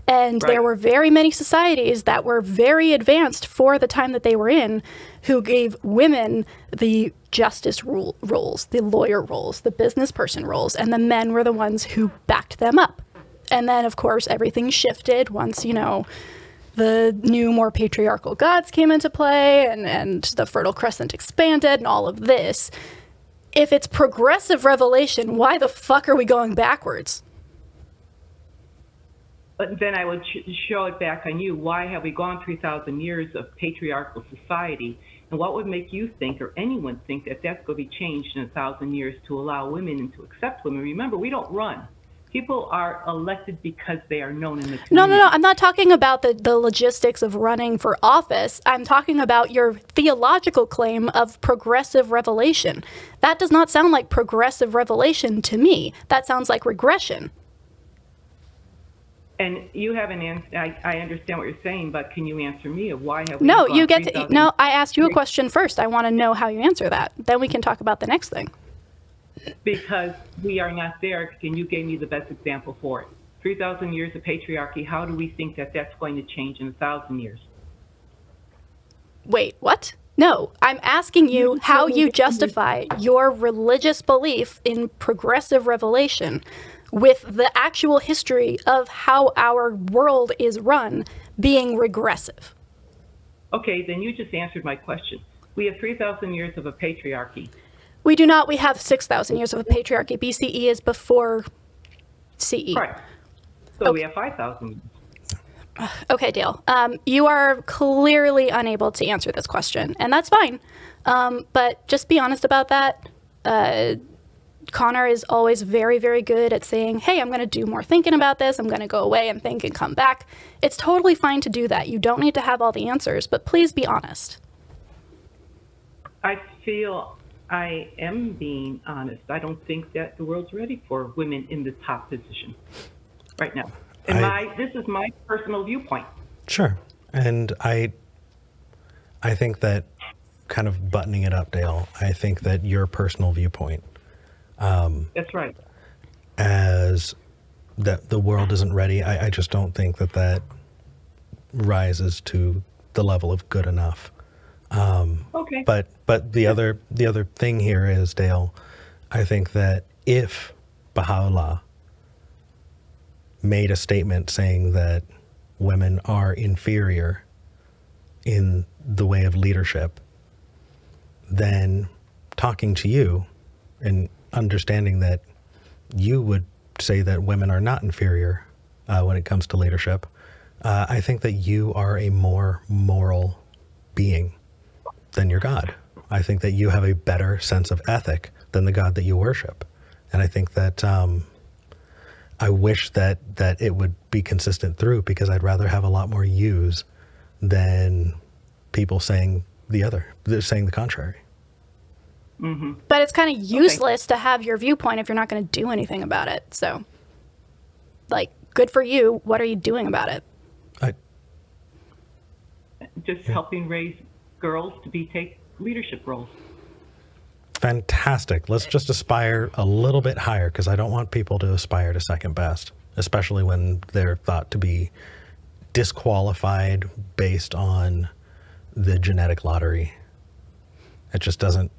And there were very many societies that were very advanced for the time that they were in, who gave women the justice roles, the lawyer roles, the business person roles, and the men were the ones who backed them up. And then, of course, everything shifted once, the new, more patriarchal gods came into play and the Fertile Crescent expanded and all of this. If it's progressive revelation, why the fuck are we going backwards? But then I would show it back on you. Why have we gone 3,000 years of patriarchal society? And what would make you think, or anyone think, that that's going to be changed in 1,000 years to allow women and to accept women? Remember, we don't run. People are elected because they are known in the community. No. I'm not talking about the logistics of running for office. I'm talking about your theological claim of progressive revelation. That does not sound like progressive revelation to me. That sounds like regression. And you haven't answered. I understand what you're saying, but can you answer me of why have we? No, gone you get to. 3,000? No, I asked you a question first. I want to know how you answer that. Then we can talk about the next thing. Because we are not there, and you gave me the best example for it. 3,000 years of patriarchy. How do we think that that's going to change in 1,000 years? Wait, what? No, I'm asking you how you justify your religious belief in progressive revelation with the actual history of how our world is run being regressive. Okay, then you just answered my question. We have 3,000 years of a patriarchy. We do not. We have 6,000 years of a patriarchy. BCE is before CE. Right. So we have 5,000. Okay, Dale. You are clearly unable to answer this question, and that's fine. But just be honest about that. Connor is always very, very good at saying, hey, I'm going to do more thinking about this. I'm going to go away and think and come back. It's totally fine to do that. You don't need to have all the answers, but please be honest. I feel I am being honest. I don't think that the world's ready for women in the top position right now. And this is my personal viewpoint. Sure. And I think that, kind of buttoning it up, Dale, I think that your personal viewpoint, That's right. as that the world isn't ready, I just don't think that rises to the level of good enough. Okay. But the other thing here is, Dale, I think that if Baha'u'llah made a statement saying that women are inferior in the way of leadership, then talking to you and understanding that you would say that women are not inferior when it comes to leadership, I think that you are a more moral being than your God. I think that you have a better sense of ethic than the God that you worship. And I think that I wish that it would be consistent through, because I'd rather have a lot more yous than people saying saying the contrary. Mm-hmm. But it's kind of useless to have your viewpoint if you're not going to do anything about it. So, like, good for you. What are you doing about it? Just helping raise girls to take leadership roles. Fantastic. Let's just aspire a little bit higher, because I don't want people to aspire to second best, especially when they're thought to be disqualified based on the genetic lottery. It just doesn't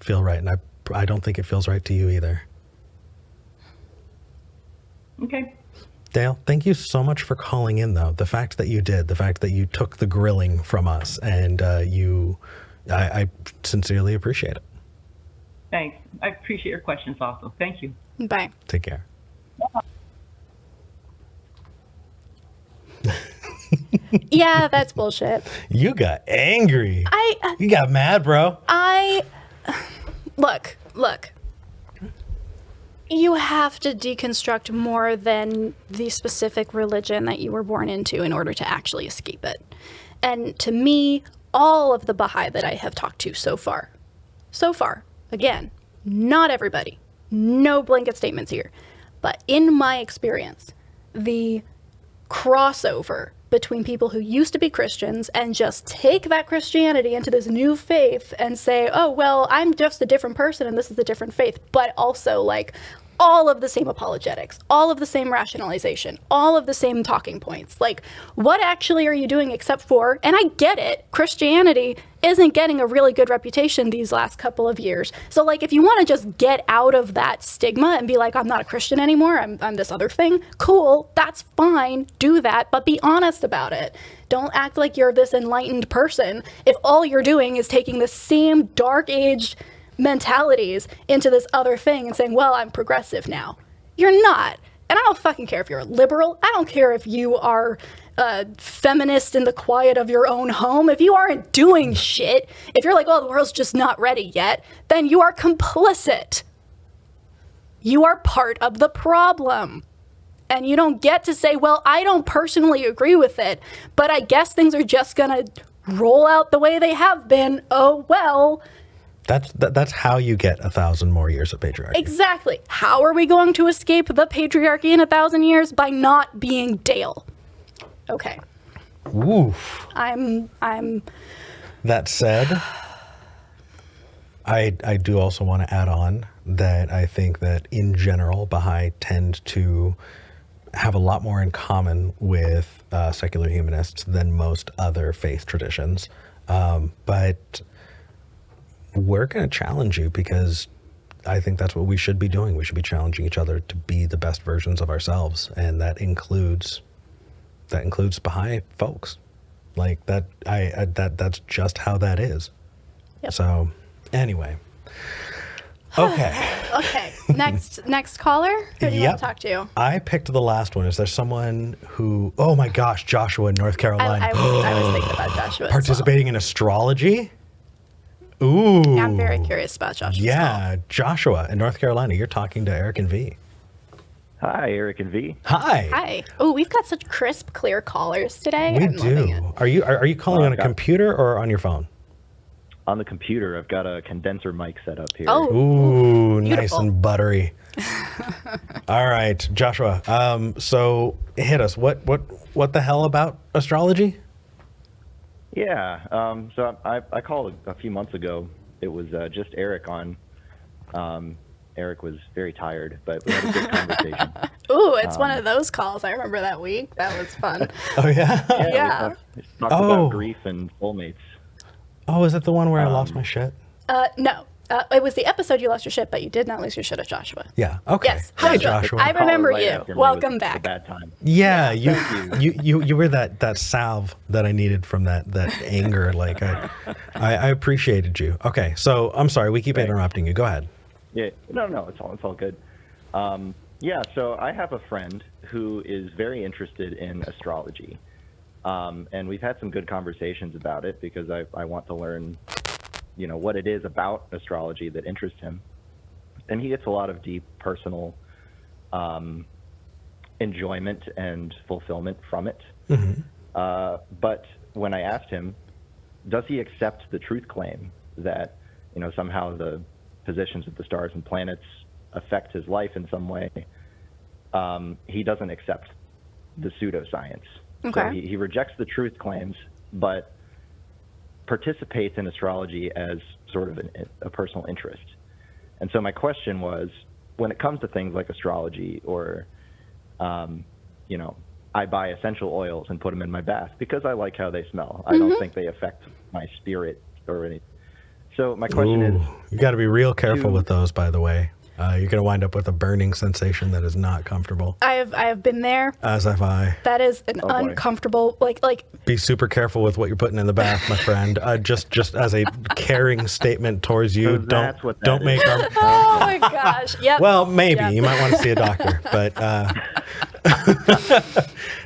feel right, and I don't think it feels right to you either. Okay. Dale, thank you so much for calling in, though. The fact that you took the grilling from us, and I sincerely appreciate it. Thanks. I appreciate your questions also. Thank you. Bye. Take care. Yeah, that's bullshit. You got angry. You got mad, bro. Look. You have to deconstruct more than the specific religion that you were born into in order to actually escape it. And to me, all of the Baha'i that I have talked to so far, again, not everybody, no blanket statements here, but in my experience, the crossover between people who used to be Christians and just take that Christianity into this new faith and say, oh, well, I'm just a different person and this is a different faith, but also like all of the same apologetics, all of the same rationalization, all of the same talking points. Like, what actually are you doing except for, and I get it, Christianity isn't getting a really good reputation these last couple of years. So like, if you want to just get out of that stigma and be like, I'm not a Christian anymore, I'm this other thing, cool, that's fine, do that, but be honest about it. Don't act like you're this enlightened person if all you're doing is taking the same dark age mentalities into this other thing and saying, well, I'm progressive now. You're not. And I don't fucking care if you're a liberal. I don't care if you are a feminist in the quiet of your own home. If you aren't doing shit, if you're like, oh, the world's just not ready yet, then you are complicit. You are part of the problem. And you don't get to say, well, I don't personally agree with it, but I guess things are just gonna roll out the way they have been. Oh, well. That's how you get 1,000 more years of patriarchy. Exactly. How are we going to escape the patriarchy in 1,000 years? By not being Dale. Okay. Oof. I'm. That said, I do also want to add on that I think that in general, Baha'i tend to have a lot more in common with secular humanists than most other faith traditions. But we're going to challenge you, because I think that's what we should be doing. We should be challenging each other to be the best versions of ourselves, and that includes Baha'i folks. Like that, that's just how that is. Yep. So, anyway, okay. Okay. Next caller. Who do you want to talk to? I picked the last one. Is there someone who? Oh my gosh, Joshua in North Carolina. I was thinking about Joshua. Participating in astrology. Ooh. Yeah, I'm very curious about Joshua. Yeah, Joshua in North Carolina. You're talking to Eric and V. Hi, Eric and V. Hi. Hi. Oh, we've got such crisp, clear callers today. We I'm loving it. do. Are you calling on a computer or on your phone? On the computer, I've got a condenser mic set up here. Oh. Ooh, nice Beautiful. and buttery. All right, Joshua. So hit us. What what the hell about astrology? Yeah. So I called a few months ago. It was just Eric on. Eric was very tired, but we had a good conversation. Ooh, it's one of those calls. I remember that week. That was fun. Oh, yeah? Yeah. We talked about grief and soulmates. Oh, is it the one where I lost my shit? No. It was the episode you lost your shit, but you did not lose your shit at Joshua. Yeah. Okay. Yes. Hi, Joshua. I remember Right you. after me Welcome was back. A bad time. Yeah, you were that salve that I needed from that anger. Like I appreciated you. Okay, so I'm sorry we keep interrupting you. Go ahead. Yeah, no, it's all good. Yeah, so I have a friend who is very interested in astrology, and we've had some good conversations about it because I want to learn, what it is about astrology that interests him, and he gets a lot of deep personal enjoyment and fulfillment from it. Mm-hmm. But when I asked him, does he accept the truth claim that somehow the positions of the stars and planets affect his life in some way, he doesn't accept the pseudoscience. Okay. So he rejects the truth claims, but participates in astrology as sort of a personal interest. And so my question was, when it comes to things like astrology or, I buy essential oils and put them in my bath because I like how they smell. I don't think they affect my spirit or anything. So my question is... You got to be real careful with those, by the way. You're going to wind up with a burning sensation that is not comfortable. I have been there. As have I. That is an uncomfortable, like. Be super careful with what you're putting in the bath, my friend. Just as a caring statement towards you, So don't make our. Oh my gosh! Yep. Well, maybe Yep. you might want to see a doctor, but.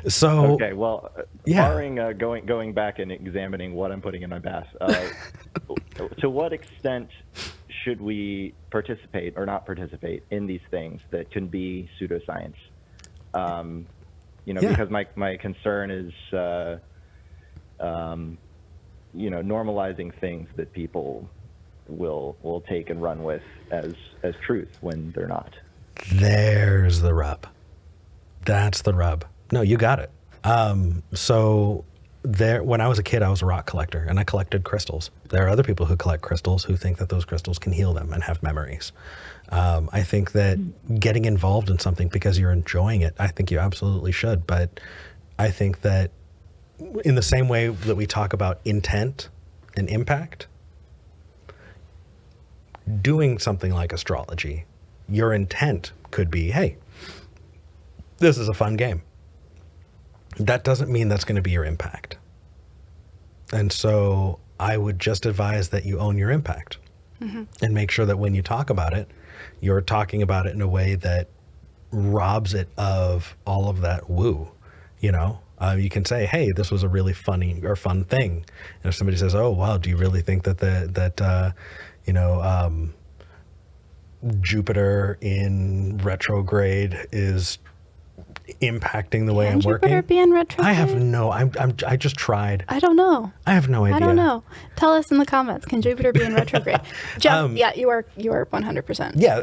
So. Okay, well, barring going back and examining what I'm putting in my bath, to what extent should we participate or not participate in these things that can be pseudoscience? Because my concern is, normalizing things that people will take and run with as truth when they're not. There's the rub. That's the rub. No, you got it. So when I was a kid, I was a rock collector and I collected crystals. There are other people who collect crystals who think that those crystals can heal them and have memories. I think that getting involved in something because you're enjoying it, I think you absolutely should. But I think that in the same way that we talk about intent and impact, doing something like astrology, your intent could be, hey, this is a fun game. That doesn't mean that's going to be your impact. And so I would just advise that you own your impact and make sure that when you talk about it, you're talking about it in a way that robs it of all of that woo. You can say, hey, this was a really funny or fun thing. And if somebody says, oh, wow, do you really think that Jupiter in retrograde is impacting the way I'm working? Jupiter being retrograde? I have no. I just tried. I don't know. I have no idea. I don't know. Tell us in the comments. Can Jupiter be in retrograde? Jeff, yeah, you are 100%. Yeah,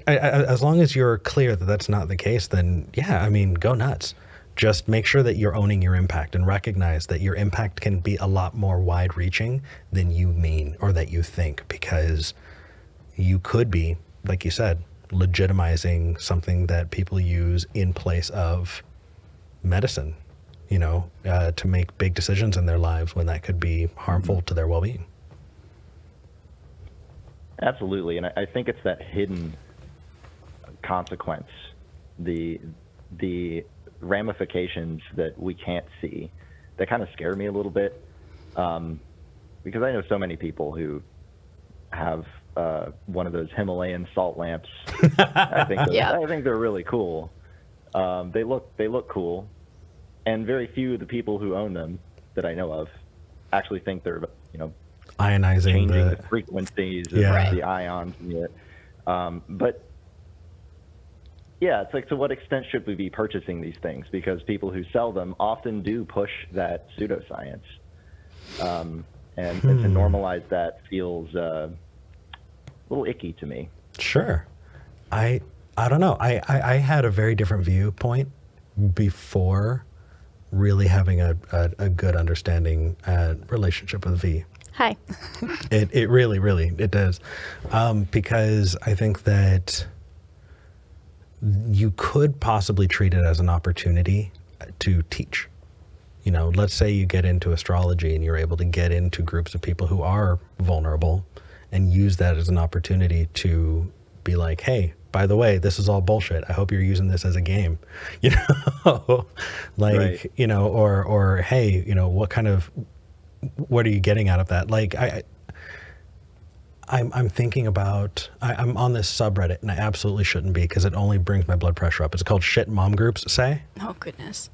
as long as you're clear that that's not the case, then yeah, go nuts. Just make sure that you're owning your impact and recognize that your impact can be a lot more wide-reaching than you mean or that you think, because you could be, like you said, legitimizing something that people use in place of medicine, to make big decisions in their lives when that could be harmful to their well-being. Absolutely, and I think it's that hidden consequence, the ramifications that we can't see, that kind of scare me a little bit, because I know so many people who have one of those Himalayan salt lamps. I think they're really cool. They look cool, and very few of the people who own them that I know of actually think they're ionizing changing the frequencies of the ions in it. But yeah, it's like, to what extent should we be purchasing these things? Because people who sell them often do push that pseudoscience, and to normalize that feels a little icky to me. Sure. I don't know. I had a very different viewpoint before really having a good understanding relationship with V. Hi. It really, really, it does. Because I think that you could possibly treat it as an opportunity to teach. You know, let's say you get into astrology and you're able to get into groups of people who are vulnerable and use that as an opportunity to be like, hey, by the way, this is all bullshit. I hope you're using this as a game, you know, like, Right. you know, or, hey, you know, what are you getting out of that? Like, I'm thinking about, I'm on this subreddit and I absolutely shouldn't be because it only brings my blood pressure up. It's called Shit Mom Groups Say. Oh, goodness.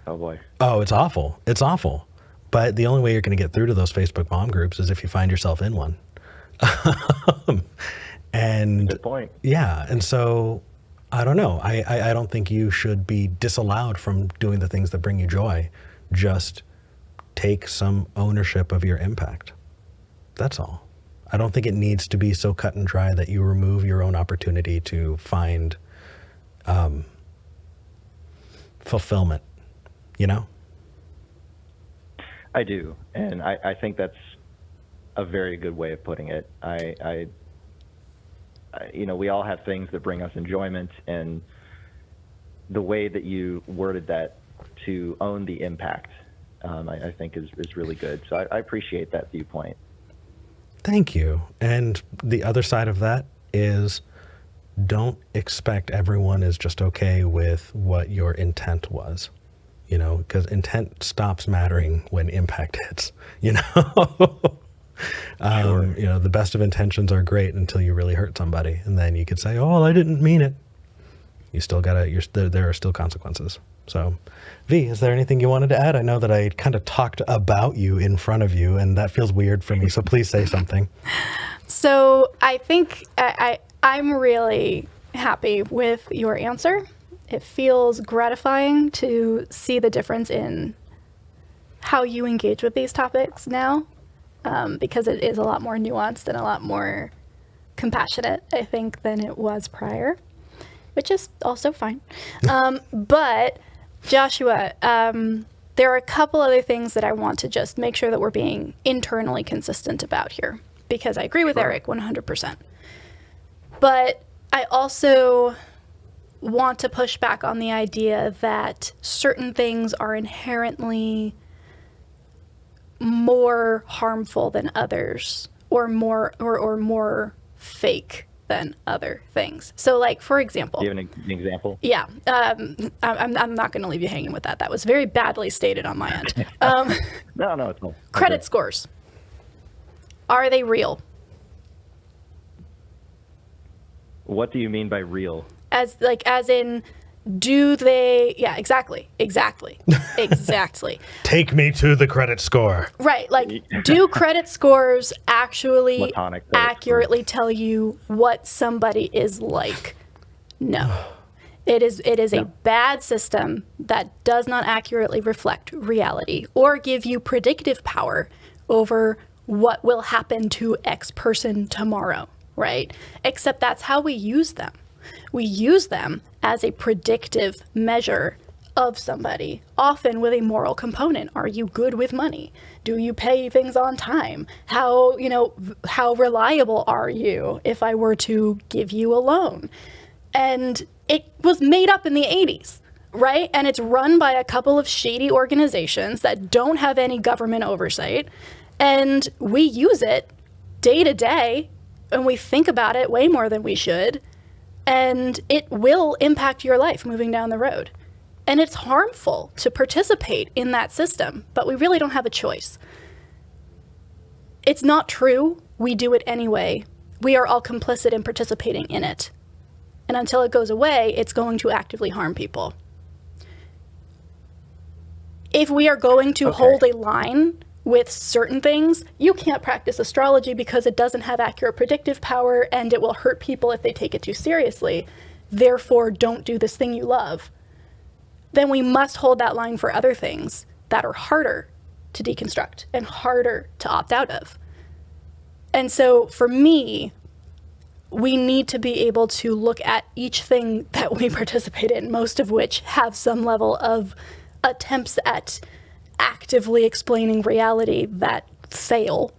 Oh boy. Oh, it's awful. It's awful. But the only way you're going to get through to those Facebook mom groups is if you find yourself in one. And Good point. yeah. And so I don't know. I don't think you should be disallowed from doing the things that bring you joy. Just take some ownership of your impact. That's all. I don't think it needs to be so cut and dry that you remove your own opportunity to find fulfillment, you know? I do, and I think that's a very good way of putting it. I you know, we all have things that bring us enjoyment, and the way that you worded that to own the impact, I think is really good. So I appreciate that viewpoint. Thank you. And the other side of that is don't expect everyone is just okay with what your intent was, you know, because intent stops mattering when impact hits, you know. Sure. You know, the best of intentions are great until you really hurt somebody. And then you could say, oh, I didn't mean it. You still gotta, there are still consequences. So V, is there anything you wanted to add? I know that I kind of talked about you in front of you and that feels weird for me. So please say something. So I think I'm really happy with your answer. It feels gratifying to see the difference in how you engage with these topics now, because it is a lot more nuanced and a lot more compassionate, I think, than it was prior, which is also fine. But Joshua, there are a couple other things that I want to just make sure that we're being internally consistent about here, because I agree with Eric 100%. But I also want to push back on the idea that certain things are inherently more harmful than others, or more fake than other things. So, like, for example, Do you have an example? yeah, I'm not going to leave you hanging with that. That was very badly stated on my end. No, it's not. Credit Okay. scores, are they real? What do you mean by real? As in, do they? Yeah, exactly. Take me to the credit score. Right. Like, do credit scores actually Platonic credit accurately tell you what somebody is like? No. It is a bad system that does not accurately reflect reality or give you predictive power over what will happen to X person tomorrow, right? Except that's how we use them. We use them as a predictive measure of somebody, often with a moral component. Are you good with money? Do you pay things on time? How reliable are you if I were to give you a loan? And it was made up in the 80s, right? And it's run by a couple of shady organizations that don't have any government oversight. And we use it day to day, and we think about it way more than we should. And it will impact your life moving down the road. And it's harmful to participate in that system, but we really don't have a choice. It's not true. We do it anyway. We are all complicit in participating in it. And until it goes away, it's going to actively harm people. If we are going to hold a line with certain things, you can't practice astrology because it doesn't have accurate predictive power and it will hurt people if they take it too seriously. Therefore, don't do this thing you love. Then we must hold that line for other things that are harder to deconstruct and harder to opt out of. And so for me, we need to be able to look at each thing that we participate in, most of which have some level of attempts at actively explaining reality that fail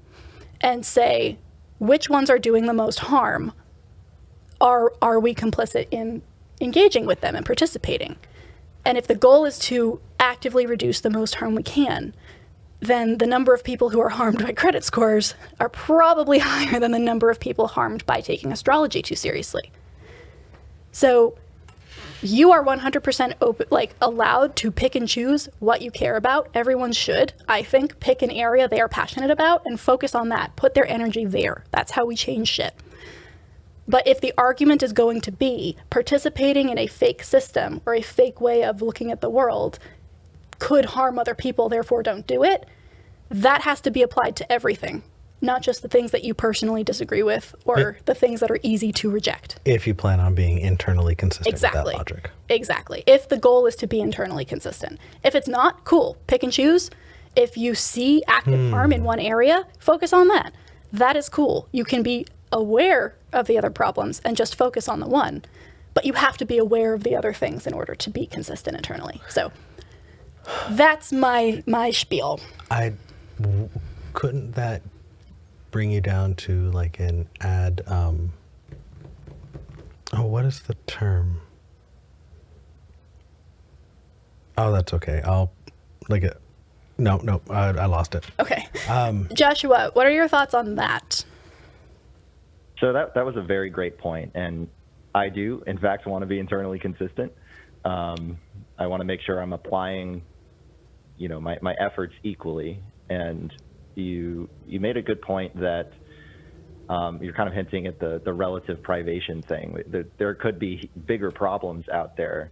and say, which ones are doing the most harm? Are we complicit in engaging with them and participating? And if the goal is to actively reduce the most harm we can, then the number of people who are harmed by credit scores are probably higher than the number of people harmed by taking astrology too seriously. So you are 100% open, allowed to pick and choose what you care about. Everyone should, I think, pick an area they are passionate about and focus on that. Put their energy there. That's how we change shit. But if the argument is going to be participating in a fake system or a fake way of looking at the world could harm other people, therefore don't do it, that has to be applied to everything, not just the things that you personally disagree with or the things that are easy to reject. If you plan on being internally consistent with that logic. Exactly. If the goal is to be internally consistent. If it's not, cool, pick and choose. If you see active harm in one area, focus on that. That is cool. You can be aware of the other problems and just focus on the one, but you have to be aware of the other things in order to be consistent internally. So that's my spiel. Couldn't that bring you down to like an what is the term? Oh, that's okay. No, I lost it. Okay. Joshua, what are your thoughts on that? So that was a very great point, and I do, in fact, want to be internally consistent. I want to make sure I'm applying, my efforts equally. And you made a good point that you're kind of hinting at the relative privation thing. There could be bigger problems out there,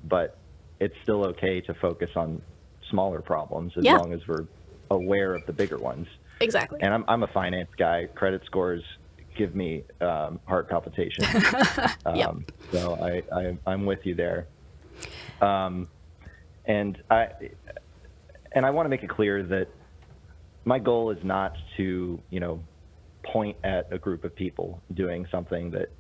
but it's still okay to focus on smaller problems as long as we're aware of the bigger ones. Exactly. And I'm a finance guy. Credit scores give me heart palpitations. So I'm with you there. And I want to make it clear that my goal is not to, point at a group of people doing something that,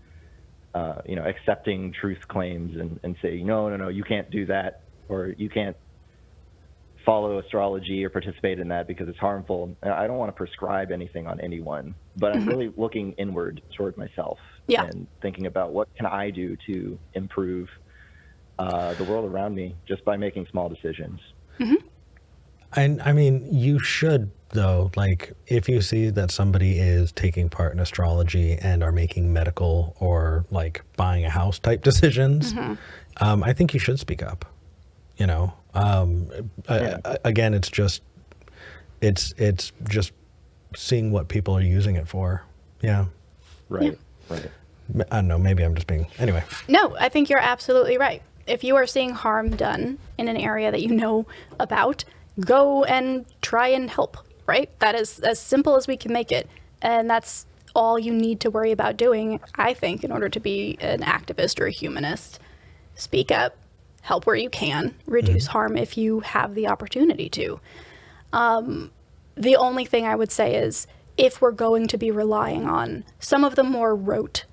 accepting truth claims and say, no, you can't do that, or you can't follow astrology or participate in that because it's harmful. I don't want to prescribe anything on anyone, but I'm really looking inward toward myself and thinking about what can I do to improve the world around me just by making small decisions. Mm-hmm. And I mean, you should, though, if you see that somebody is taking part in astrology and are making medical or buying a house type decisions, I think you should speak up. Again, it's just seeing what people are using it for. Yeah. Right. I don't know. Maybe I'm just being, anyway. No, I think you're absolutely right. If you are seeing harm done in an area that you know about, go and try and help, right? That is as simple as we can make it. And that's all you need to worry about doing, I think, in order to be an activist or a humanist. Speak up, help where you can, reduce harm if you have the opportunity to. The only thing I would say is if we're going to be relying on some of the more rote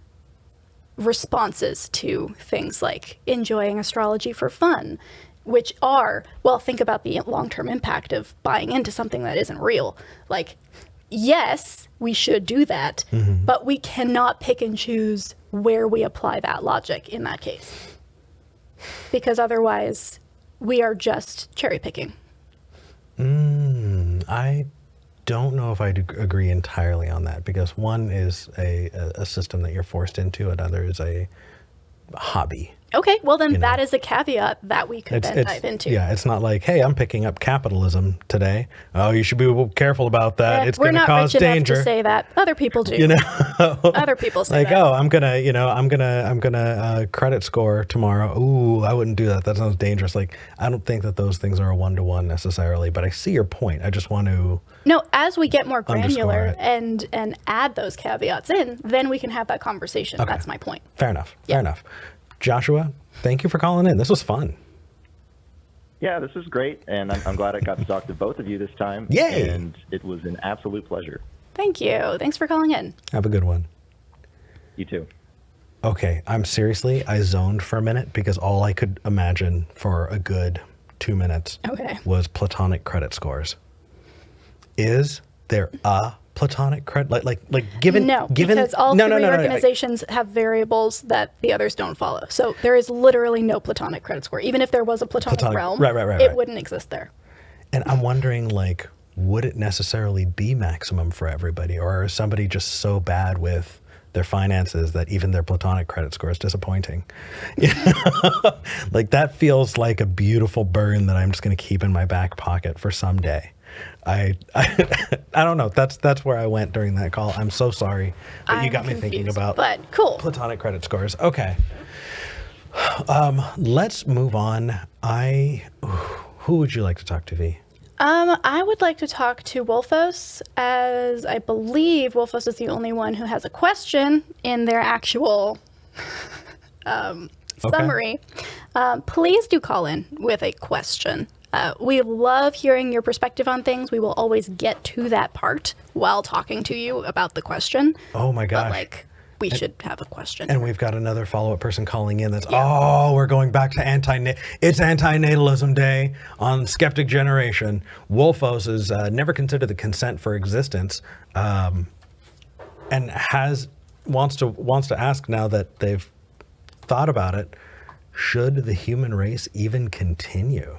responses to things like enjoying astrology for fun, which are, think about the long-term impact of buying into something that isn't real. Yes, we should do that, but we cannot pick and choose where we apply that logic in that case. Because otherwise, we are just cherry picking. I don't know if I agree entirely on that, because one is a system that you're forced into, another is a hobby. Okay, well then that is a caveat that we could then dive into. Yeah, it's not like, hey, I'm picking up capitalism today. Oh, you should be careful about that. It's going to cause danger. We're not rich enough to say that. Other people do. Other people say that. Oh, I'm gonna credit score tomorrow. Ooh, I wouldn't do that. That sounds dangerous. I don't think that those things are a one-to-one necessarily. But I see your point. I just want to. No, as we get more granular and add those caveats in, then we can have that conversation. Okay. That's my point. Fair enough. Fair enough. Joshua, thank you for calling in. This was fun. Yeah, this was great, and I'm glad I got to talk to both of you this time. Yay! And it was an absolute pleasure. Thank you. Thanks for calling in. Have a good one. You too. Okay, I zoned for a minute because all I could imagine for a good 2 minutes Okay. was platonic credit scores. Is there a platonic credit like given No, given because all no, three no, no, no, organizations have variables that the others don't follow. So there is literally no platonic credit score. Even if there was a platonic realm, right. it wouldn't exist there. And I'm wondering, like, would it necessarily be maximum for everybody, or is somebody just so bad with their finances that even their platonic credit score is disappointing? Like, that feels like a beautiful burn that I'm just going to keep in my back pocket for someday. I don't know. That's where I went during that call. I'm so sorry, but you I'm got me thinking confused, about but cool. platonic credit scores. Okay. Let's move on. Who would you like to talk to, V? I would like to talk to Wolfos, as I believe Wolfos is the only one who has a question in their actual summary. Please do call in with a question. We love hearing your perspective on things. We will always get to that part while talking to you about the question. Oh my gosh. But like, we should have a question. And we've got another follow-up person calling in that's, oh, we're going back to it's Anti-Natalism Day on Skeptic Generation. Wolfos is never considered the consent for existence, and wants to ask, now that they've thought about it, should the human race even continue?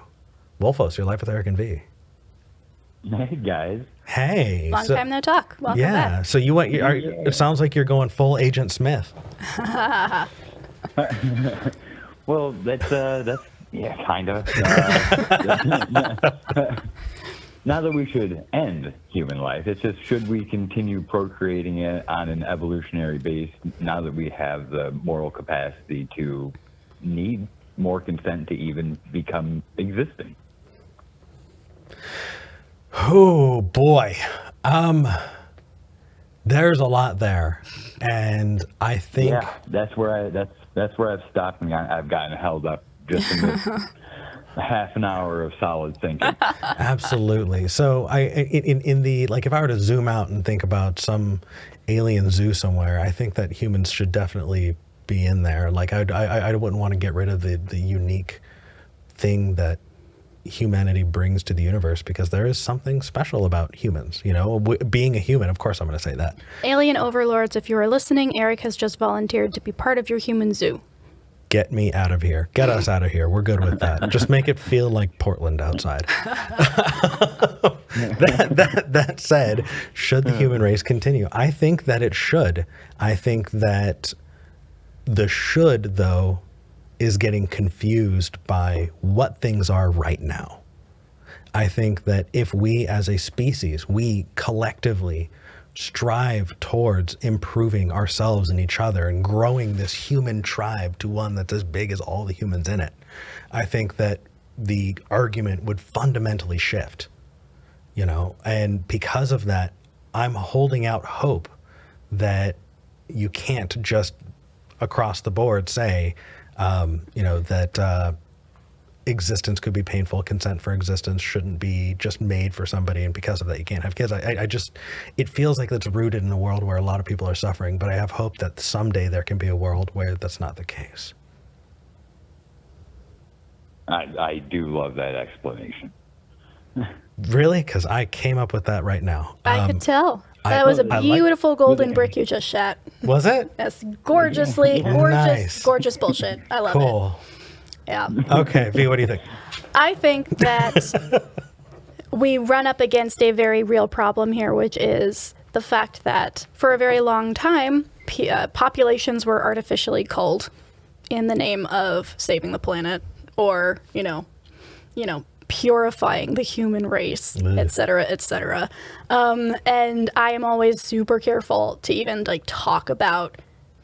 Wolfos, you're live with Eric and V. Hey, guys. Hey. Long time no talk. Welcome Yeah. back. So it sounds like you're going full Agent Smith. Well, that's yeah, kind of. Not that we should end human life. It's just, should we continue procreating it on an evolutionary base now that we have the moral capacity to need more consent to even become existing? Oh boy. There's a lot there. And I think that's where I've stopped, and I've gotten held up just in this half an hour of solid thinking. absolutely. So in the, like, if I were to zoom out and think about some alien zoo somewhere, I think that humans should definitely be in there. Like, I wouldn't want to get rid of the unique thing that humanity brings to the universe, because there is something special about humans, being a human. Of course I'm going to say that. Alien overlords, if you are listening, Eric has just volunteered to be part of your human zoo. Get me out of here. Get us out of here. We're good with that. Just make it feel like Portland outside. That said, should the human race continue? I think that it should. I think that the should, though, is getting confused by what things are right now. I think that if we as a species, we collectively strive towards improving ourselves and each other and growing this human tribe to one that's as big as all the humans in it, I think that the argument would fundamentally shift, and because of that, I'm holding out hope that you can't just across the board say, that existence could be painful, consent for existence shouldn't be just made for somebody, and because of that you can't have kids. It feels like it's rooted in a world where a lot of people are suffering, but I have hope that someday there can be a world where that's not the case. I do love that explanation. Really? Because I came up with that right now. I could tell. That was a beautiful golden brick you just shot. Was it? That's gorgeous, Nice. gorgeous bullshit. I love Cool. it. Yeah. Okay, V, what do you think? I think that we run up against a very real problem here, which is the fact that for a very long time, populations were artificially culled in the name of saving the planet, or, purifying the human race, et cetera, et cetera. And I am always super careful to even talk about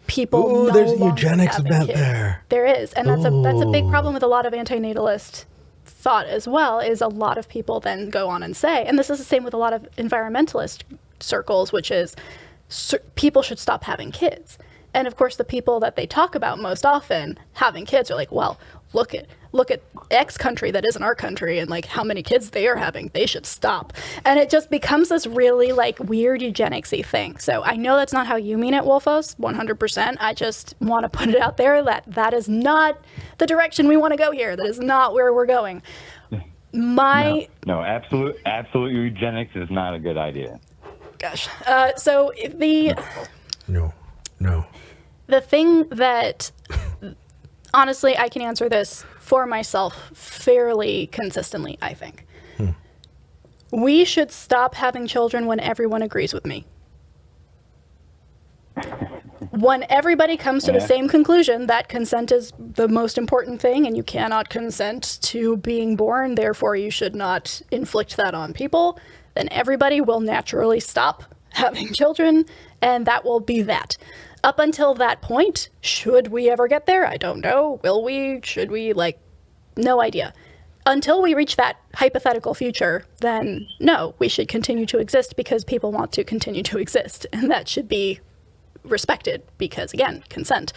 people. Ooh, there's a eugenics event there. There is, and that's a big problem with a lot of anti-natalist thought as well. Is a lot of people then go on and say, and this is the same with a lot of environmentalist circles, which is people should stop having kids. And of course, the people that they talk about most often having kids are like, well, look at X country that isn't our country, and how many kids they are having. They should stop. And it just becomes this really weird eugenics-y thing. So I know that's not how you mean it, Wolfos, 100%. I just want to put it out there that is not the direction we want to go here. That is not where we're going. My No, absolute eugenics is not a good idea. gosh. So No. the thing that honestly I can answer this for myself fairly consistently, I think. We should stop having children when everyone agrees with me. When everybody comes to the same conclusion that consent is the most important thing and you cannot consent to being born, therefore you should not inflict that on people, then everybody will naturally stop having children, and that will be that. Up until that point, should we ever get there? I don't know. Will we? Should we? No idea. Until we reach that hypothetical future, then no, we should continue to exist because people want to continue to exist, and that should be respected because, again, consent.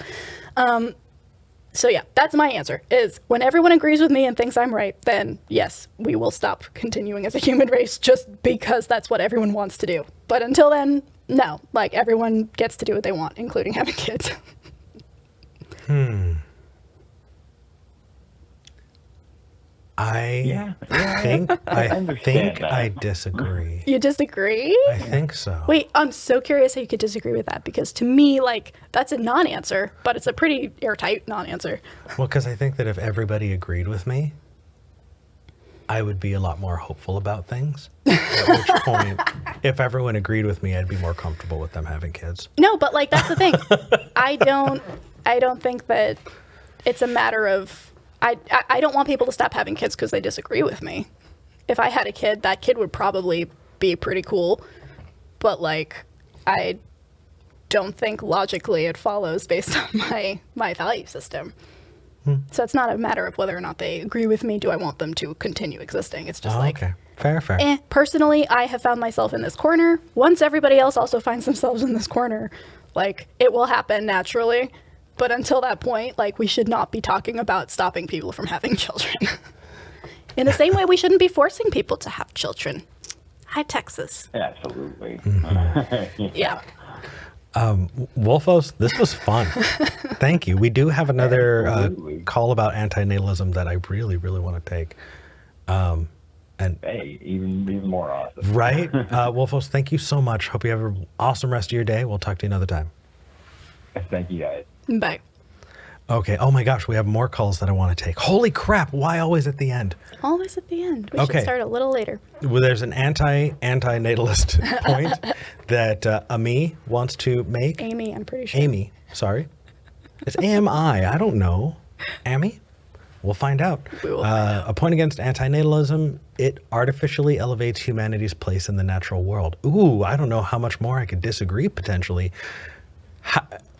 So yeah, that's my answer, is when everyone agrees with me and thinks I'm right, then yes, we will stop continuing as a human race just because that's what everyone wants to do. But until then, no, everyone gets to do what they want, including having kids. I think I disagree. You disagree? I think so. Wait, I'm so curious how you could disagree with that, because to me, that's a non-answer, but it's a pretty airtight non-answer. Well, because I think that if everybody agreed with me, I would be a lot more hopeful about things. At which point, if everyone agreed with me, I'd be more comfortable with them having kids. No, but that's the thing. I don't think that it's a matter of, I don't want people to stop having kids because they disagree with me. If I had a kid, that kid would probably be pretty cool. But I don't think logically it follows based on my value system. So it's not a matter of whether or not they agree with me. Do I want them to continue existing? It's just okay. Fair. Personally, I have found myself in this corner. Once everybody else also finds themselves in this corner, it will happen naturally. But until that point, we should not be talking about stopping people from having children. In the same way, we shouldn't be forcing people to have children. Hi, Texas. Absolutely. Yeah. Wolfos, this was fun. Thank you. We do have another call about anti-natalism that I really, really want to take. And hey, even more awesome. Right? Wolfos, thank you so much. Hope you have an awesome rest of your day. We'll talk to you another time. Thank you, guys. Bye. Okay. Oh my gosh, we have more calls that I want to take. Holy crap. Why always at the end? Always at the end. We should start a little later. Well, there's an anti-natalist point that Ami wants to make. Amy, I'm pretty sure. Amy, sorry. It's AMI. I don't know. Amy? We'll find out. A point against anti-natalism. It artificially elevates humanity's place in the natural world. Ooh, I don't know how much more I could disagree potentially.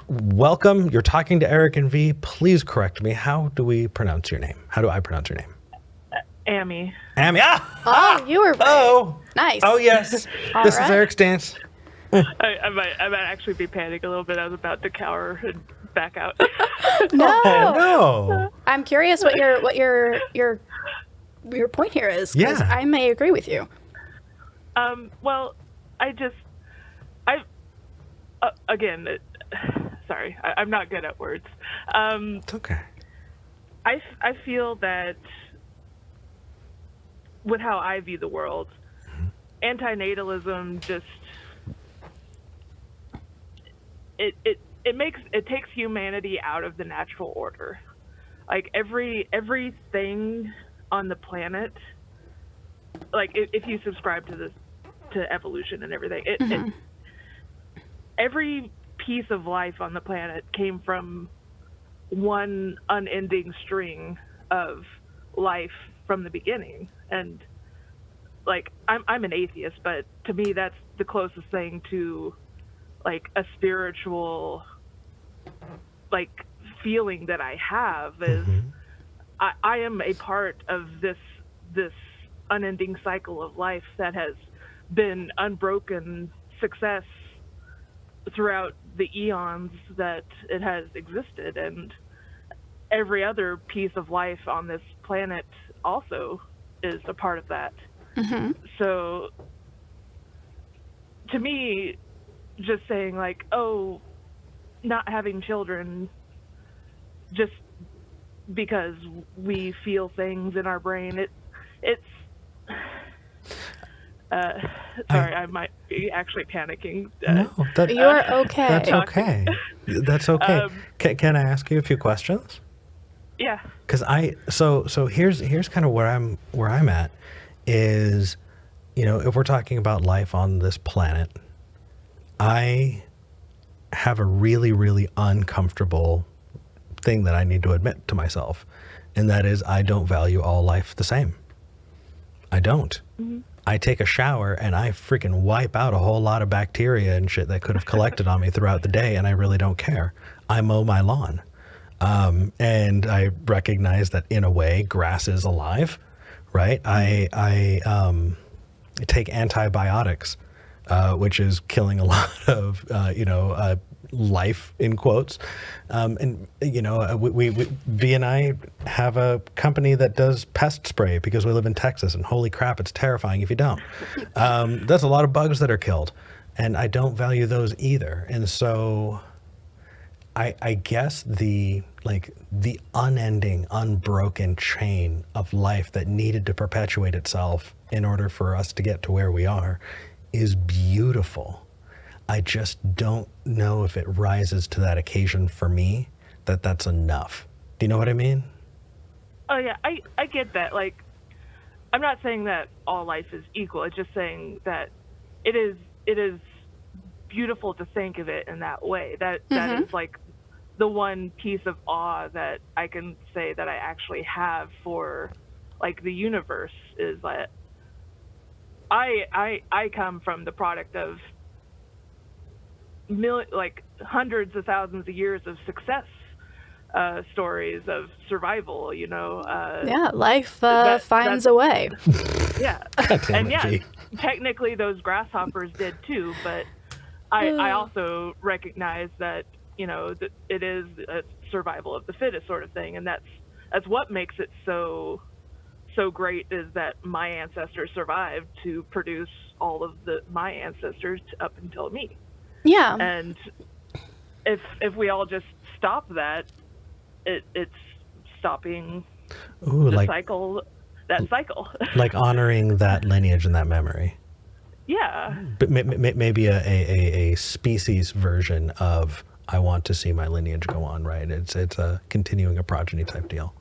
Welcome. You're talking to Eric and V. Please correct me. How do we pronounce your name? How do I pronounce your name? Amy. Amy. You were right. Oh. Nice. Oh, yes. This is Eric's dance. I might actually be panicking a little bit. I was about to cower and back out. No. No. I'm curious what your point here is, because I may agree with you. Well, again, sorry, I'm not good at words. It's okay. I feel that with how I view the world, anti-natalism just it takes humanity out of the natural order. Everything on the planet, if you subscribe to evolution and everything, every piece of life on the planet came from one unending string of life from the beginning. And I'm an atheist, but to me that's the closest thing to a spiritual feeling that I have is I am a part of this unending cycle of life that has been unbroken success throughout the eons that it has existed, and every other piece of life on this planet also is a part of that. So to me, just saying not having children just because we feel things in our brain, it's sorry, I might be actually panicking. No, You're okay. That's okay. That's okay. Can I ask you a few questions? Yeah. Because so here's kind of where I'm at is, if we're talking about life on this planet, I have a really, really uncomfortable thing that I need to admit to myself, and that is I don't value all life the same. I don't. Mm-hmm. I take a shower and I freaking wipe out a whole lot of bacteria and shit that could have collected on me throughout the day, and I really don't care. I mow my lawn. And I recognize that in a way, grass is alive, right? I take antibiotics, which is killing a lot of, life in quotes. And V and I have a company that does pest spray because we live in Texas, and holy crap, it's terrifying if you don't. That's a lot of bugs that are killed, and I don't value those either. And so I guess the unending, unbroken chain of life that needed to perpetuate itself in order for us to get to where we are is beautiful. I just don't know if it rises to that occasion for me that's enough. Do you know what I mean? Oh yeah, I get that. Like, I'm not saying that all life is equal. It's just saying that it is beautiful to think of it in that way. That is like the one piece of awe that I can say that I actually have for like the universe is that I come from the product of hundreds of thousands of years of success stories of survival, life finds a way. Yeah. And yeah, technically those grasshoppers did too, but I also recognize that, that it is a survival of the fittest sort of thing, and that's what makes it so great, is that my ancestors survived to produce all of my ancestors up until me. Yeah. And if we all just stop that, it's stopping the cycle. That cycle. Like honoring that lineage and that memory. Yeah. But maybe a species version of I want to see my lineage go on, right? It's a continuing a progeny type deal.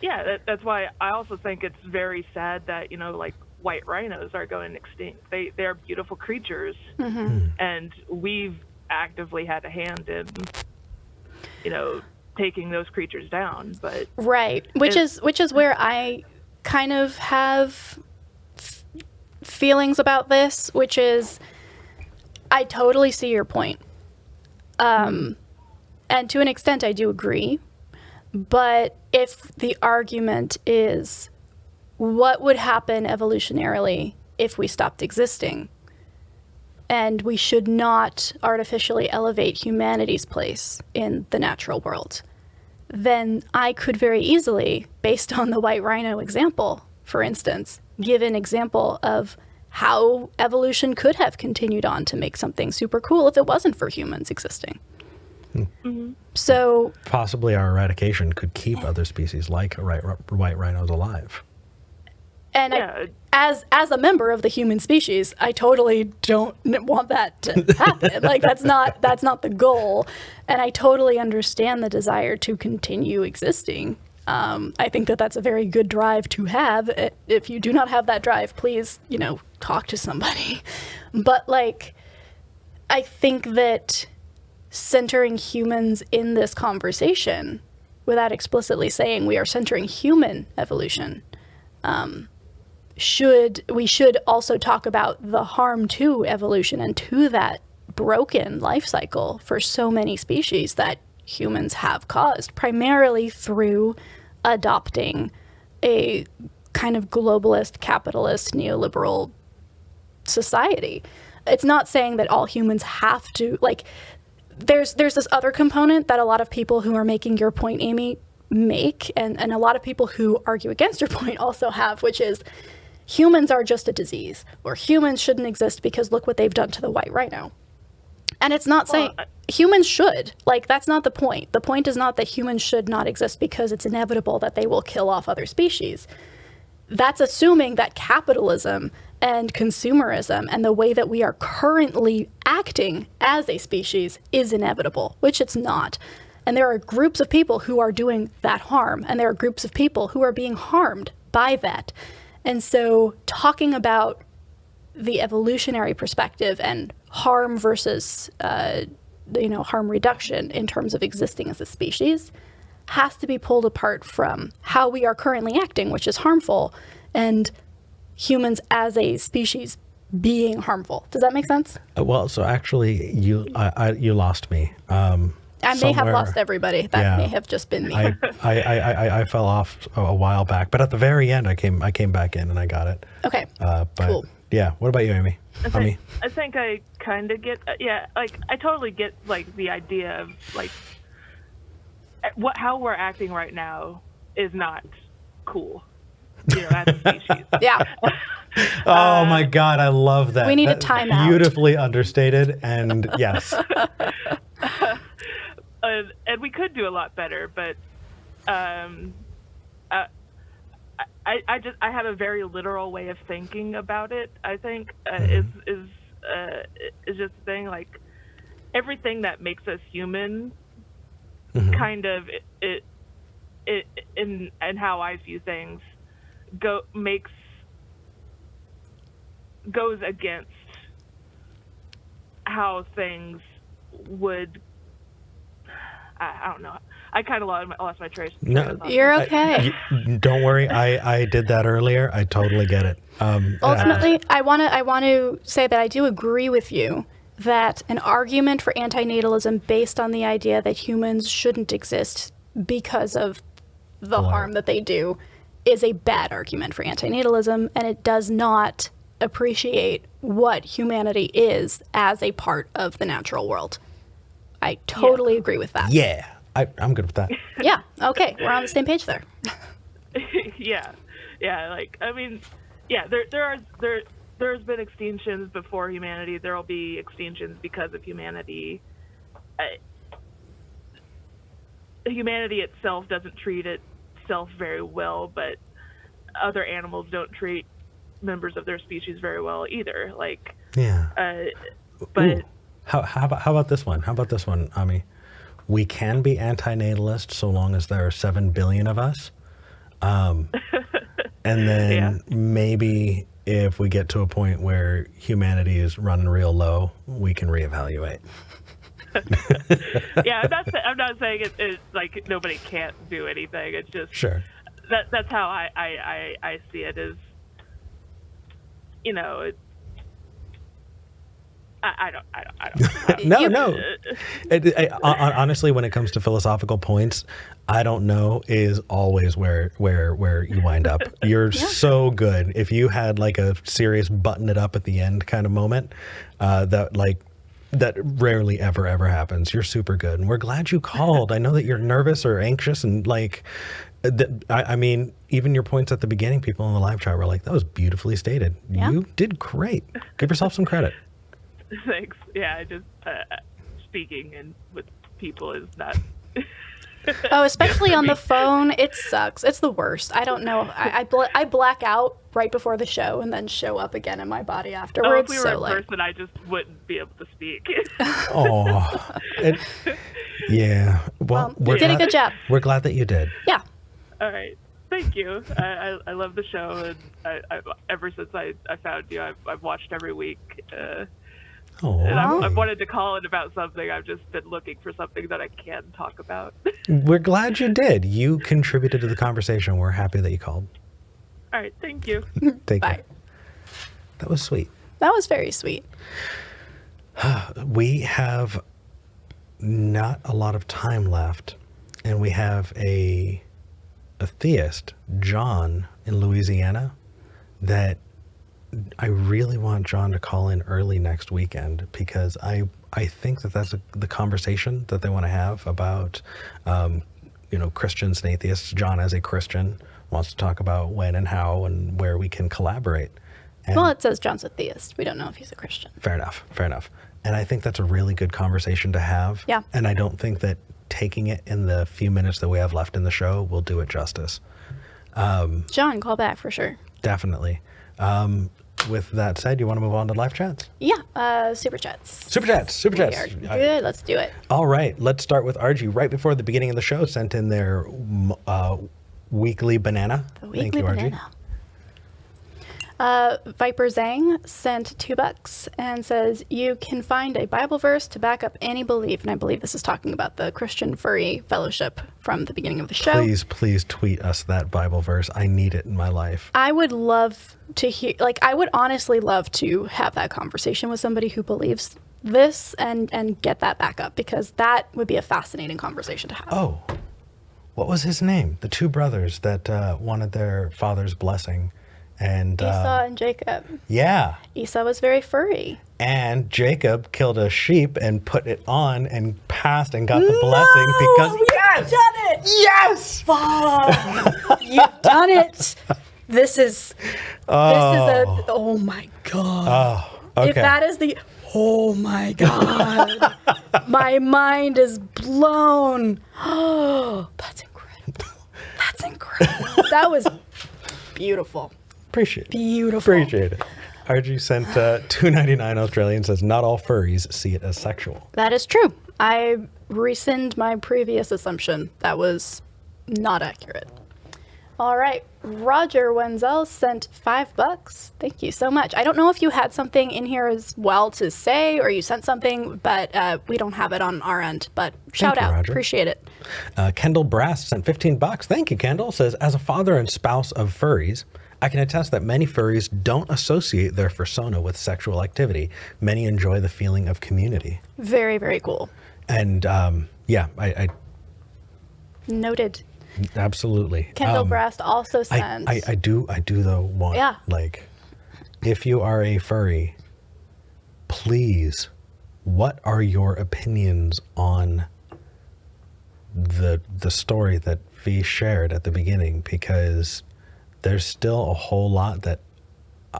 Yeah, that's why I also think it's very sad that, like white rhinos are going extinct. They're beautiful creatures, and we've actively had a hand in, taking those creatures down. But right, which is where I kind of have feelings about this, which is I totally see your point, and to an extent I do agree. But if the argument is what would happen evolutionarily if we stopped existing, and we should not artificially elevate humanity's place in the natural world, then I could very easily, based on the white rhino example, for instance, give an example of how evolution could have continued on to make something super cool if it wasn't for humans existing. So possibly our eradication could keep other species like white rhinos alive. And yeah. As a member of the human species, I totally don't want that to happen. Like that's not the goal. And I totally understand the desire to continue existing. I think that's a very good drive to have. If you do not have that drive, please, talk to somebody. But I think that centering humans in this conversation, without explicitly saying we are centering human evolution, we should also talk about the harm to evolution and to that broken life cycle for so many species that humans have caused, primarily through adopting a kind of globalist, capitalist, neoliberal society. It's not saying that all humans have to, there's this other component that a lot of people who are making your point, Amy, make, and a lot of people who argue against your point also have, which is humans are just a disease, or humans shouldn't exist because look what they've done to the white rhino. And it's not saying humans should. That's not the point. The point is not that humans should not exist because it's inevitable that they will kill off other species. that's assuming that capitalism and consumerism and the way that we are currently acting as a species is inevitable, which it's not. And there are groups of people who are doing that harm, and there are groups of people who are being harmed by that. And so talking about the evolutionary perspective and harm versus, harm reduction in terms of existing as a species has to be pulled apart from how we are currently acting, which is harmful, and humans as a species being harmful. Does that make sense? Well, so actually, you lost me. I may have lost everybody. That may have just been me. I fell off a while back, but at the very end, I came back in and I got it. Okay. But cool. Yeah. What about you, Amy? I think I kind of get, like I totally get like the idea of like how we're acting right now is not cool, as a species. Yeah. Oh my God, I love that. We need a timeout. Beautifully understated, and yes. And we could do a lot better, but I have a very literal way of thinking about it. I think is just the thing, like everything that makes us human, kind of it and how I view things goes against how things would. I don't know. I kind of lost my trace. No, you're okay. Don't worry. I did that earlier. I totally get it. Ultimately, I want to say that I do agree with you that an argument for anti-natalism based on the idea that humans shouldn't exist because of the harm that they do is a bad argument for anti-natalism, and it does not appreciate what humanity is as a part of the natural world. I totally agree with that. Yeah, I'm good with that. Yeah, okay, we're on the same page there. yeah, like, I mean, there's been extinctions before humanity. There will be extinctions because of humanity. Humanity itself doesn't treat itself very well, but other animals don't treat members of their species very well either. Like, but. Ooh. How about this one? How about this one, Ami? We can be anti-natalist so long as there are 7 billion of us. And then maybe if we get to a point where humanity is running real low, we can reevaluate. I'm not saying it's like nobody can't do anything. It's just that's how I see it as, it's, I don't. No. Honestly, when it comes to philosophical points, I don't know is always where you wind up. You're so good. If you had like a serious button it up at the end kind of moment, that rarely ever happens. You're super good, and we're glad you called. I know that you're nervous or anxious, and I mean, even your points at the beginning, people in the live chat were like, "That was beautifully stated. Yeah. You did great. Give yourself some credit." Thanks. Yeah, I just speaking and with people is not. Oh, especially on the phone, it sucks. It's the worst. I don't know. I black out right before the show and then show up again in my body afterwards. If we were in person, I just wouldn't be able to speak. Yeah. Well, you did a good job. We're glad that you did. Yeah. All right. Thank you. I love the show, and I ever since I found you, I've watched every week. And I've wanted to call in about something. I've just been looking for something that I can talk about. We're glad you did. You contributed to the conversation. We're happy that you called. All right. Thank you. Take care. That was sweet. That was very sweet. We have not a lot of time left, and we have a theist, John, in Louisiana, that I really want John to call in early next weekend, because I think that that's the conversation that they want to have about, Christians and atheists. John, as a Christian, wants to talk about when and how and where we can collaborate. And well, it says John's a theist. We don't know if he's a Christian. Fair enough. And I think that's a really good conversation to have. Yeah. And I don't think that taking it in the few minutes that we have left in the show will do it justice. John, call back for sure. Definitely. With that said, you want to move on to live chats? Yeah, super chats. Super chats. We are good. Let's do it. All right. Let's start with RG. Right before the beginning of the show, sent in their weekly banana. The weekly banana. Viper Zhang sent $2 and says, you can find a Bible verse to back up any belief. And I believe this is talking about the Christian Furry Fellowship from the beginning of the show. Please tweet us that Bible verse. I need it in my life. I would love to hear, like, I would honestly love to have that conversation with somebody who believes this and get that back up, because that would be a fascinating conversation to have. Oh, what was his name? The two brothers that wanted their father's blessing. And Esau and Jacob. Yeah. Esau was very furry. And Jacob killed a sheep and put it on and passed and got the blessing because You've done it! Yes! Fuck! You've done it! This is a oh my god. Oh, okay. If that is the oh my god. My mind is blown. Oh, that's incredible. That's incredible. That was beautiful. Appreciate it. Beautiful. Appreciate it. RG sent $2.99 Australian, says not all furries see it as sexual. That is true. I rescind my previous assumption. That was not accurate. All right. Roger Wenzel sent $5. Thank you so much. I don't know if you had something in here as well to say, or you sent something, but we don't have it on our end. But shout out. Roger. Appreciate it. Kendall Brass sent $15. Thank you, Kendall. Says, as a father and spouse of furries, I can attest that many furries don't associate their fursona with sexual activity. Many enjoy the feeling of community. Very, very cool. And yeah, I noted. Absolutely. Kendall Brast also sent. I do though want, like, if you are a furry, please, what are your opinions on the story that V shared at the beginning? Because there's still a whole lot that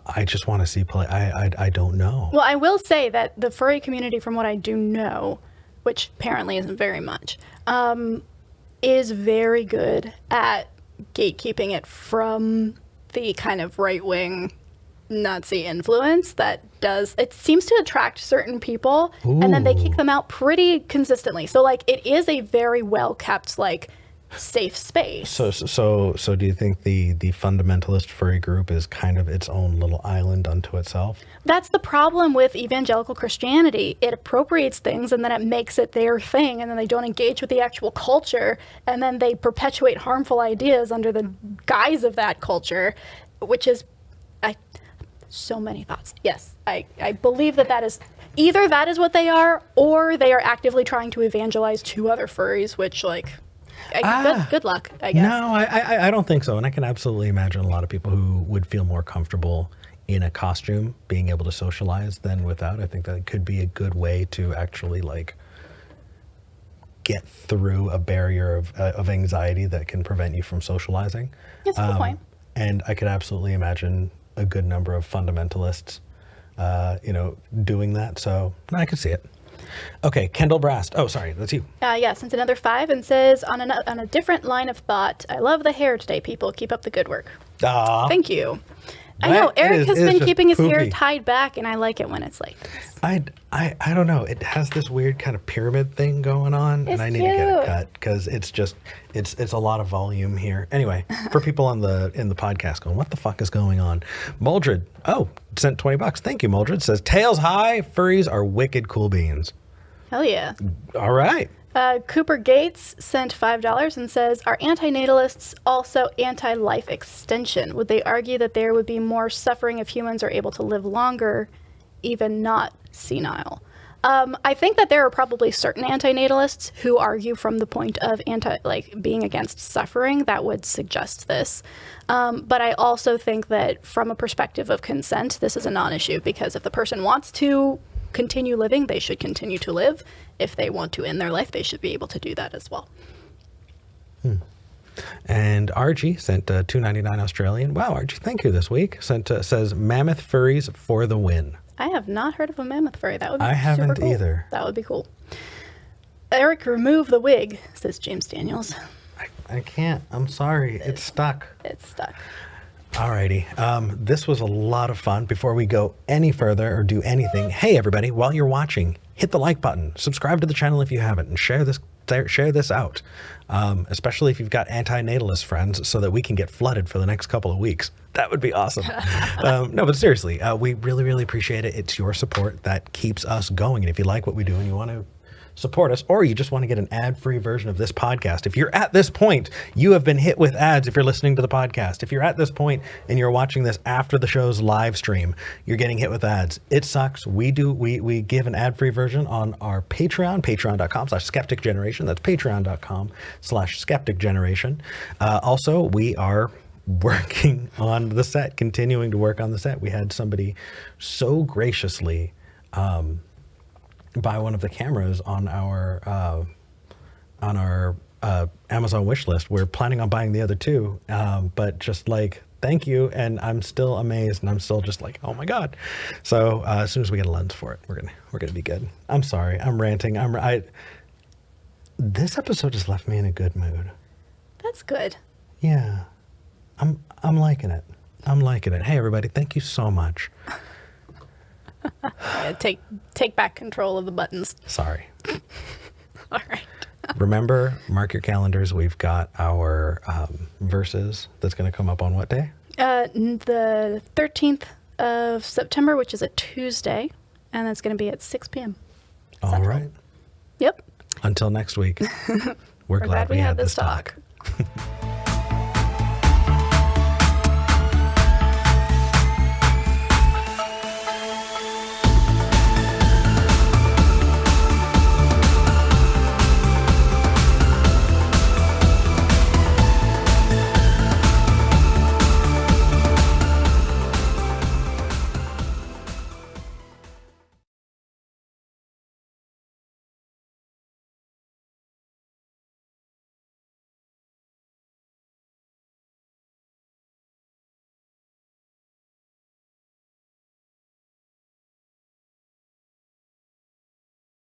I just want to see play. I don't know. Well, I will say that the furry community, from what I do know, which apparently isn't very much, is very good at gatekeeping it from the kind of right-wing Nazi influence that it seems to attract certain people. Ooh. And then they kick them out pretty consistently. So, like, it is a very well-kept, like, safe space. So do you think the fundamentalist furry group is kind of its own little island unto itself? That's the problem with evangelical Christianity. It appropriates things and then it makes it their thing, and then they don't engage with the actual culture, and then they perpetuate harmful ideas under the guise of that culture, which is so many thoughts. Yes, I believe that is either that is what they are, or they are actively trying to evangelize to other furries, which, like, good luck, I guess. No, I don't think so. And I can absolutely imagine a lot of people who would feel more comfortable in a costume being able to socialize than without. I think that could be a good way to actually, like, get through a barrier of anxiety that can prevent you from socializing. That's a good point. And I could absolutely imagine a good number of fundamentalists, doing that. So I could see it. Okay, Kendall Brast. Oh, sorry, that's you. Yeah, sent another $5 and says, on a different line of thought, I love the hair today, people. Keep up the good work. Thank you. I know, Eric has been keeping his hair tied back, and I like it when it's like this. I don't know. It has this weird kind of pyramid thing going on, and I need to get it cut because it's just, it's a lot of volume here. Anyway, for people in the podcast going, what the fuck is going on? Muldred, sent $20. Thank you, Muldred. Says, tails high, furries are wicked cool beans. Hell yeah. All right. Cooper Gates sent $5 and says, are anti-natalists also anti-life extension? Would they argue that there would be more suffering if humans are able to live longer, even not senile? I think that there are probably certain anti-natalists who argue from the point of being against suffering that would suggest this. But I also think that from a perspective of consent, this is a non-issue, because if the person wants to continue living, they should continue to live. If they want to end their life, they should be able to do that as well. And RG sent $2.99 Australian. Wow, RG, thank you this week. Says mammoth furries for the win. I have not heard of a mammoth furry. That would be I haven't cool. either. That would be cool. Eric, remove the wig, says James Daniels. I can't. I'm sorry. It's stuck. It's stuck. Alrighty. This was a lot of fun. Before we go any further or do anything, hey everybody, while you're watching, hit the like button, subscribe to the channel if you haven't, and share this out. Especially if you've got anti-natalist friends, so that we can get flooded for the next couple of weeks. That would be awesome. No, but seriously, we really, really appreciate it. It's your support that keeps us going. And if you like what we do and you want to support us, or you just want to get an ad-free version of this podcast, if you're at this point, you have been hit with ads if you're listening to the podcast. If you're at this point and you're watching this after the show's live stream, you're getting hit with ads. It sucks. We give an ad-free version on our Patreon, patreon.com/skeptic generation. That's patreon.com/skeptic generation. Also, we are working on the set, continuing to work on the set. We had somebody so graciously buy one of the cameras on our Amazon wish list. We're planning on buying the other two, but just like, thank you. And I'm still amazed, and I'm still just like, oh my God. So as soon as we get a lens for it, we're gonna be good. I'm sorry, I'm ranting. This episode has left me in a good mood. That's good. Yeah, I'm liking it. I'm liking it. Hey everybody, thank you so much. Take back control of the buttons. Sorry. All right. Remember, mark your calendars. We've got our verses that's going to come up on what day? The 13th of September, which is a Tuesday, and that's going to be at 6 p.m. All Central. right. Yep. Until next week, we're glad we had this talk.